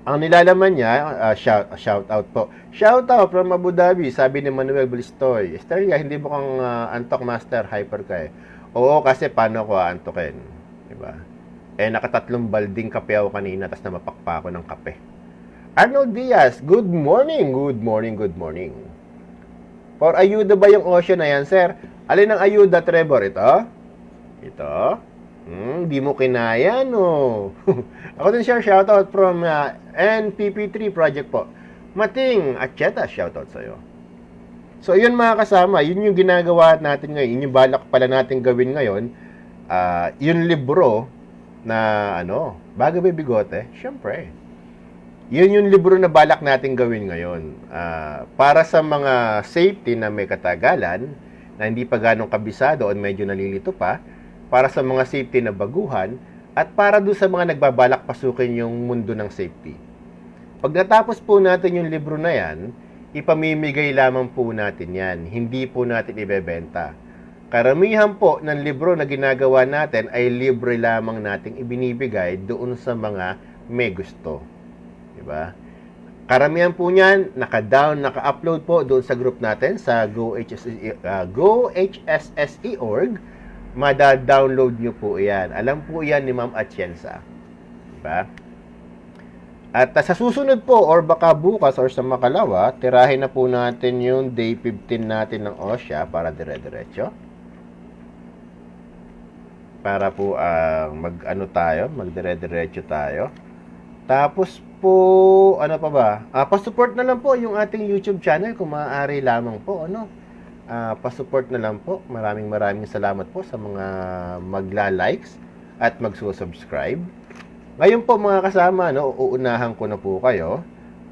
ang nilalaman niya, shout out po. Shout out from Abu Dhabi, sabi ni Manuel Balistoy. Estrella, hindi mo kang antok master, hyper ka eh. Oo, kasi paano ko antokin? Diba? Nakatatlong balding kape ako kanina, tas namapakpa ako ng kape. Arnold Diaz, good morning, good morning, good morning. For ayuda ba yung ocean na yan, sir? Alin ang ayuda, Trevor? Ito? Ito? Di mo kinaya, no? Ako din siya, shoutout from NPP3 project po. Mating Acheta, shoutout sa'yo. So, yun mga kasama, yun yung ginagawa natin ngayon. Yun yung balak pala natin gawin ngayon. Yung libro na, Bago May Bigote, syempre. Yun yung libro na balak natin gawin ngayon. Para sa mga safety na may katagalan, na hindi pa ganong kabisado o medyo nalilito pa, para sa mga safety na baguhan, at para doon sa mga nagbabalak pasukin yung mundo ng safety. Pag natapos po natin yung libro na yan, ipamimigay lamang po natin yan. Hindi po natin ibebenta. Karamihan po ng libro na ginagawa natin ay libre lamang nating ibinibigay doon sa mga may gusto. Diba? Karamihan po niyan, naka-upload po doon sa group natin sa gohsse.org. Mada-download nyo po yan. Alam po yan ni Ma'am Atienza. Diba? At sa susunod po, or baka bukas, or sa makalawa, tirahin na po natin yung day 15 natin ng OSHA para dire-diretso. Para po magdire-diretso tayo. Tapos po, ano pa ba? Pa-support na lang po yung ating YouTube channel kung maaari lamang po, pa-support na lang po. Maraming salamat po sa mga magla-likes at magsusubscribe. Ngayon po mga kasama, uunahan ko na po kayo.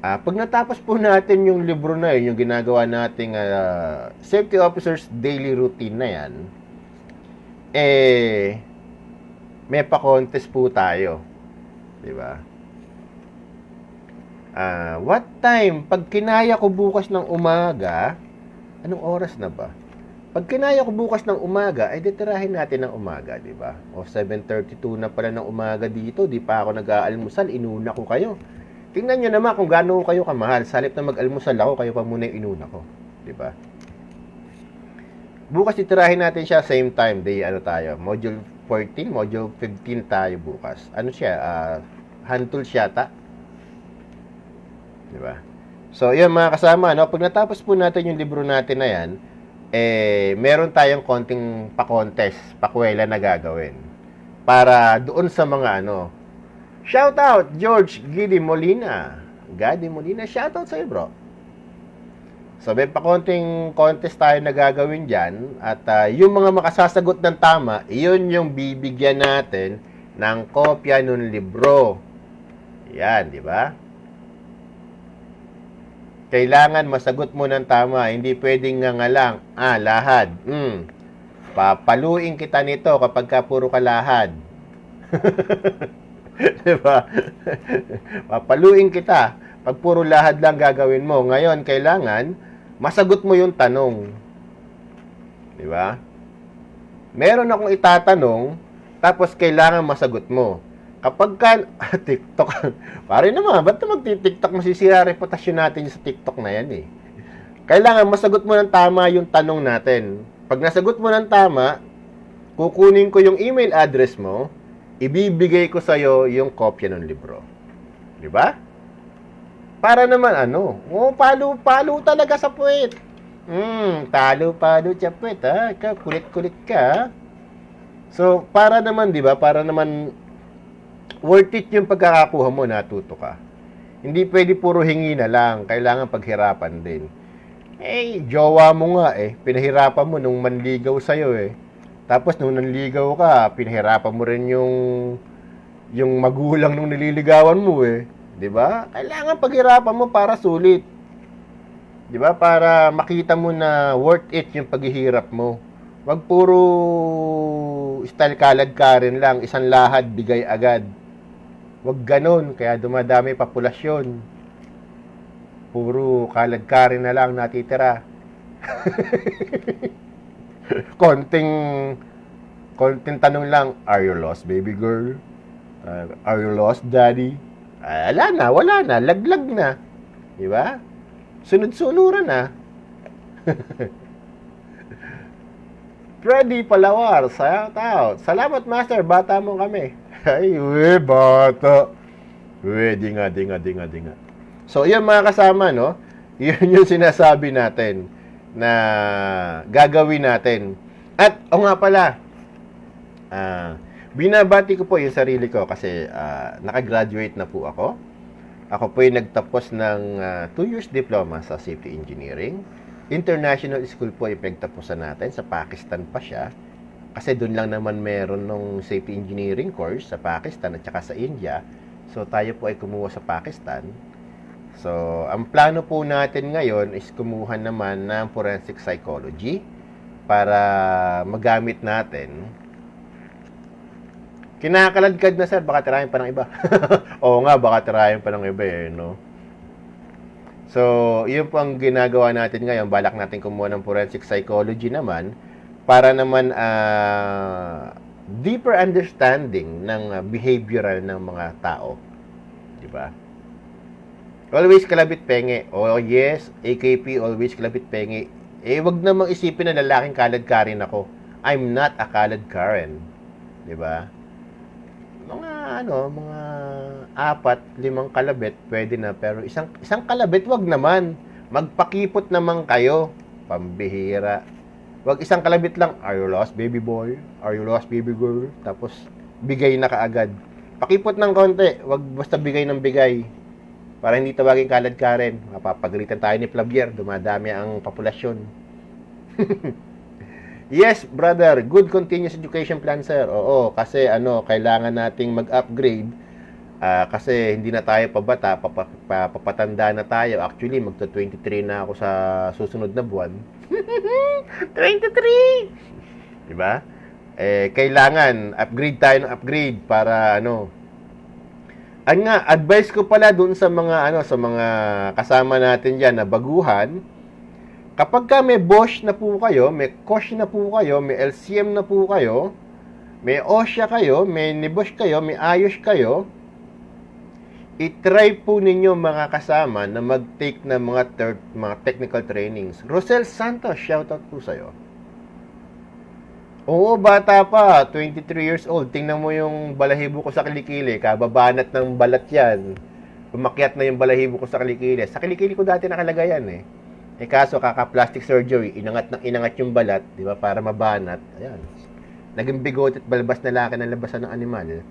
Pag natapos po natin yung libro na yun, yung ginagawa nating Safety Officers Daily Routine na yan, may pa-contest po tayo. Diba? What time? Pag kinaya ko bukas ng umaga, anong oras na ba? Pag kinaya ko bukas ng umaga, ay ditirahin natin ng umaga, di ba? O 7:32 na pala ng umaga dito, di pa ako nag-aalmusal, inuna ko kayo. Tingnan nyo naman kung gaano kayo kamahal. Sa halip na mag-almusal ako, kayo pa muna yung inuna ko, di ba? Bukas ditirahin natin siya same time, tayo, module 14, module 15 tayo bukas. Ano siya? Hand tools yata. Di ba? So, yun mga kasama, pag natapos po natin yung libro natin na yan, meron tayong konting pa-contest, pakwela na gagawin. Para doon sa mga shout out, George Gidi Molina. Gadi Molina, shout out sa'yo, bro. So, may pa-konting contest tayo na gagawin dyan. At yung mga makasasagot ng tama, yun yung bibigyan natin ng kopya ng libro. Yan, di ba? Kailangan masagot mo ng tama. Hindi pwedeng ngangalang. Lahad. Papaluin kita nito kapag ka puro ka lahad. Diba? Papaluin kita pag puro lahad lang gagawin mo. Ngayon, kailangan masagot mo yung tanong. Diba? Meron akong itatanong, tapos kailangan masagot mo. Kapag ka, TikTok, pare naman, ba't na magti-TikTok? Masisira reputasyon natin sa TikTok na yan Kailangan masagot mo ng tama yung tanong natin. Pag nasagot mo ng tama, kukunin ko yung email address mo, ibibigay ko sa'yo yung kopya ng libro. Di ba? Para naman palo talaga sa puwet. Talo pa do chapwet ha. Kulit-kulit ka. So, para naman, 'di ba? Para naman worth it yung pagkakakuha mo, natuto ka. Hindi pwede puro hingi na lang, kailangan paghirapan din. Jowa mo nga pinahirapan mo nung manligaw sa'yo Tapos nung nanligaw ka, pinahirapan mo rin yung magulang nung nililigawan mo 'Di ba? Kailangan paghirapan mo para sulit. 'Di ba? Para makita mo na worth it yung paghihirap mo. Wag puro style kalad ka rin lang, isang lahad bigay agad. Wag ganon, kaya dumadami populasyon. Puro kalad ka rin na lang natitira. konting konting tanong lang, are you lost baby girl? Are you lost daddy? Wala na, laglag na. 'Di ba? Sunod-sunuran na. Freddy Palawar, shout out. Salamat master, bata mo kami. Ay, bata. Dinga. So, yun mga kasama, no? Yun yung sinasabi natin na gagawin natin. At, nga pala, binabati ko po yung sarili ko kasi nakagraduate na po ako. Ako po yung nagtapos ng 2 years diploma sa safety engineering. International school po yung pinagtapusan natin. Sa Pakistan pa siya. Kasi doon lang naman meron ng safety engineering course sa Pakistan at saka sa India. So, tayo po ay kumuha sa Pakistan. So, ang plano po natin ngayon is kumuha naman ng forensic psychology para magamit natin. Kinakaladkad na sir, baka tirahin pa ng iba. Oo nga, baka tirahin pa ng iba no? So, yun po ang ginagawa natin ngayon. Balak natin kumuha ng forensic psychology naman para naman deeper understanding ng behavioral ng mga tao. Diba? Always kalabit penge. Oh yes, AKP, always kalabit penge. Wag namang isipin na lalaking kalad Karen ako. I'm not a kalad Karen. Diba? Mga 4-5 kalabit, pwede na. Pero isang kalabit, wag naman. Magpakipot naman kayo. Pambihira. Wag isang kalabit lang, are you lost baby boy? Are you lost baby girl? Tapos, bigay na kaagad. Pakipot ng konti. Wag basta bigay ng bigay. Para hindi tawagin kalad Karen. Mapapagalitan tayo ni Flavier. Dumadami ang populasyon. Yes, brother. Good continuous education plan, sir. Oo, kasi kailangan nating mag-upgrade kasi hindi na tayo pabata, papatanda na tayo. Actually, magto-23 na ako sa susunod na buwan. 23! Diba? Kailangan upgrade tayo ng upgrade para advice ko pala dun sa mga sa mga kasama natin diyan na baguhan. Kapag may Bosch na po kayo, may Kosh na po kayo, may LCM na po kayo, may OSHA kayo, may Nibosh kayo, may Ayos kayo, i-try po ninyo mga kasama na mag-take ng mga technical trainings. Rosel Santos, shoutout po sa'yo. Oo, bata pa, 23 years old. Tingnan mo yung balahibo ko sa kilikili. Kababanat ng balat yan. Umakyat na yung balahibo ko sa kilikili. Sa kilikili ko dati nakalagay yan kaso kaka-plastic surgery, inangat yung balat, di ba, para mabanat. Ayan. Naging bigot at balbas na laki ng labasan ng animal.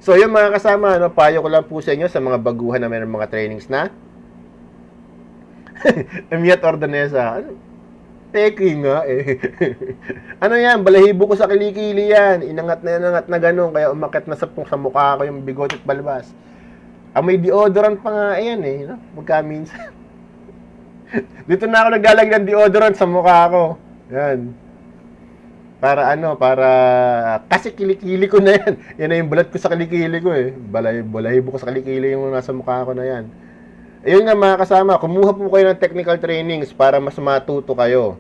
So, yung mga kasama, payo ko lang po sa inyo sa mga baguhan na mayroong mga trainings na. Emiat Ordanesa. Teki nga yan, balahibo ko sa kilikili yan. Inangat na ganun, kaya umakyat na sa mukha ko yung bigot at balbas. May deodorant pa nga yan magkaminsan. Dito na ako naglalagay ng deodorant sa mukha ko. Yan. Para kasi kilikili ko na yan. Yan na yung balat ko sa kilikili ko balahibo ko sa kilikili yung nasa mukha ko na yan. Ayun nga mga kasama, kumuha po kayo ng technical trainings para mas matuto kayo.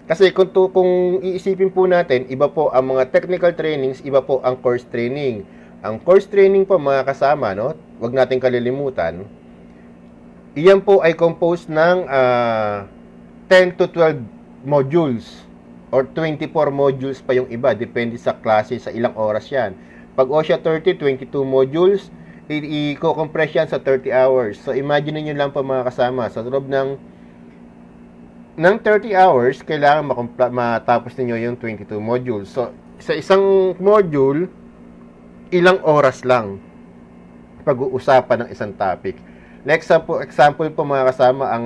Kasi kung iisipin po natin, iba po ang mga technical trainings, iba po ang course training. Ang course training po mga kasama, wag natin kalilimutan, iyan po ay composed ng 10 to 12 modules or 24 modules pa yung iba. Depende sa klase, sa ilang oras yan. Pag OSHA 30, 22 modules, i-compress yan sa 30 hours. So, imagine niyo lang po mga kasama, sa loob ng ng 30 hours, kailangan matapos ninyo yung 22 modules. So, sa isang module, ilang oras lang pag-uusapan ng isang topic. Example po mga kasama, ang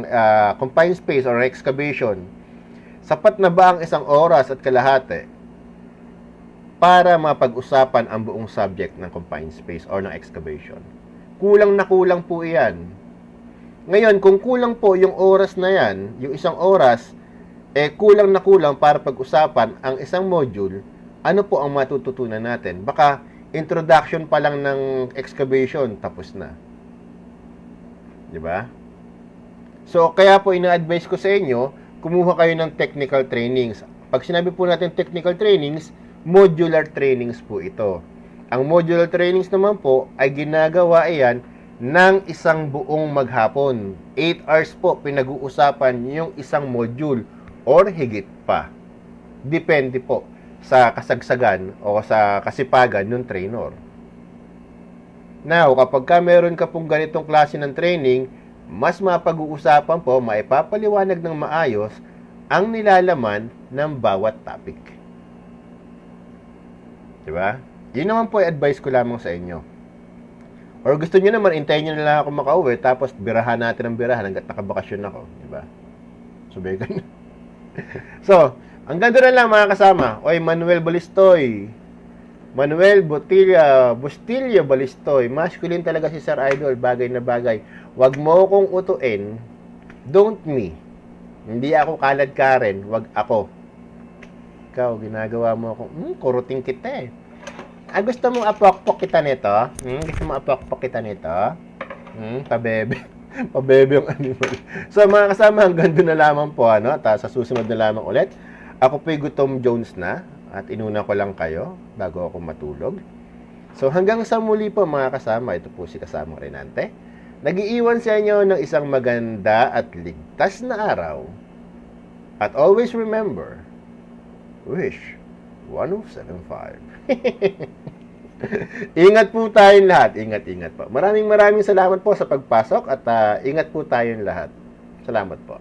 confined space or excavation. Sapat na ba ang isang oras at kalahati para mapag-usapan ang buong subject ng confined space or ng excavation? Kulang na kulang po iyan. Ngayon, kung kulang po yung oras na yan, yung isang oras, kulang na kulang para pag-usapan ang isang module, ano po ang matututunan natin? Baka introduction pa lang ng excavation, tapos na. Diba? So, kaya po ina-advise ko sa inyo, kumuha kayo ng technical trainings. Pag sinabi po natin technical trainings, modular trainings po ito. Ang modular trainings naman po ay ginagawa iyan ng isang buong maghapon. 8 hours po pinag-uusapan yung isang module or higit pa. Depende po sa kasagsagan o sa kasipagan ng trainer. Now, kapag meron ka pong ganitong klase ng training, mas mapag-uusapan po, maipapaliwanag ng maayos ang nilalaman ng bawat topic. Diba? Yun naman po advice ko lamang sa inyo. Or gusto nyo naman, intayin nyo na lang ako makauwi, tapos birahan natin ang birahan hanggat nakabakasyon ako. Diba? So, vegan. So, ang ganda na lang mga kasama. Oy, Manuel Balistoy. Manuel Bustillo Balistoy. Masculine talaga si Sir Idol. Bagay na bagay. Wag mo kong utuin. Don't me. Hindi ako kalad Karen. Wag ako. Ikaw, ginagawa mo ako. Kuruting kita eh. Gusto mong apokpok kita nito? Gusto mong apokpok kita nito? Pabebe. Pabebe yung animal. So mga kasama, hanggang doon na lamang po. Sa susunod na lamang ulit. Ako po'y Gutom Jones na. At inuna ko lang kayo bago ako matulog. So hanggang sa muli po mga kasama, ito po si Kasamang Renante. Nag-iiwan sa inyo ng isang maganda at ligtas na araw. At always remember, wish 1075. Ingat po tayong lahat. Ingat po. Maraming salamat po sa pagpasok at ingat po tayong lahat. Salamat po.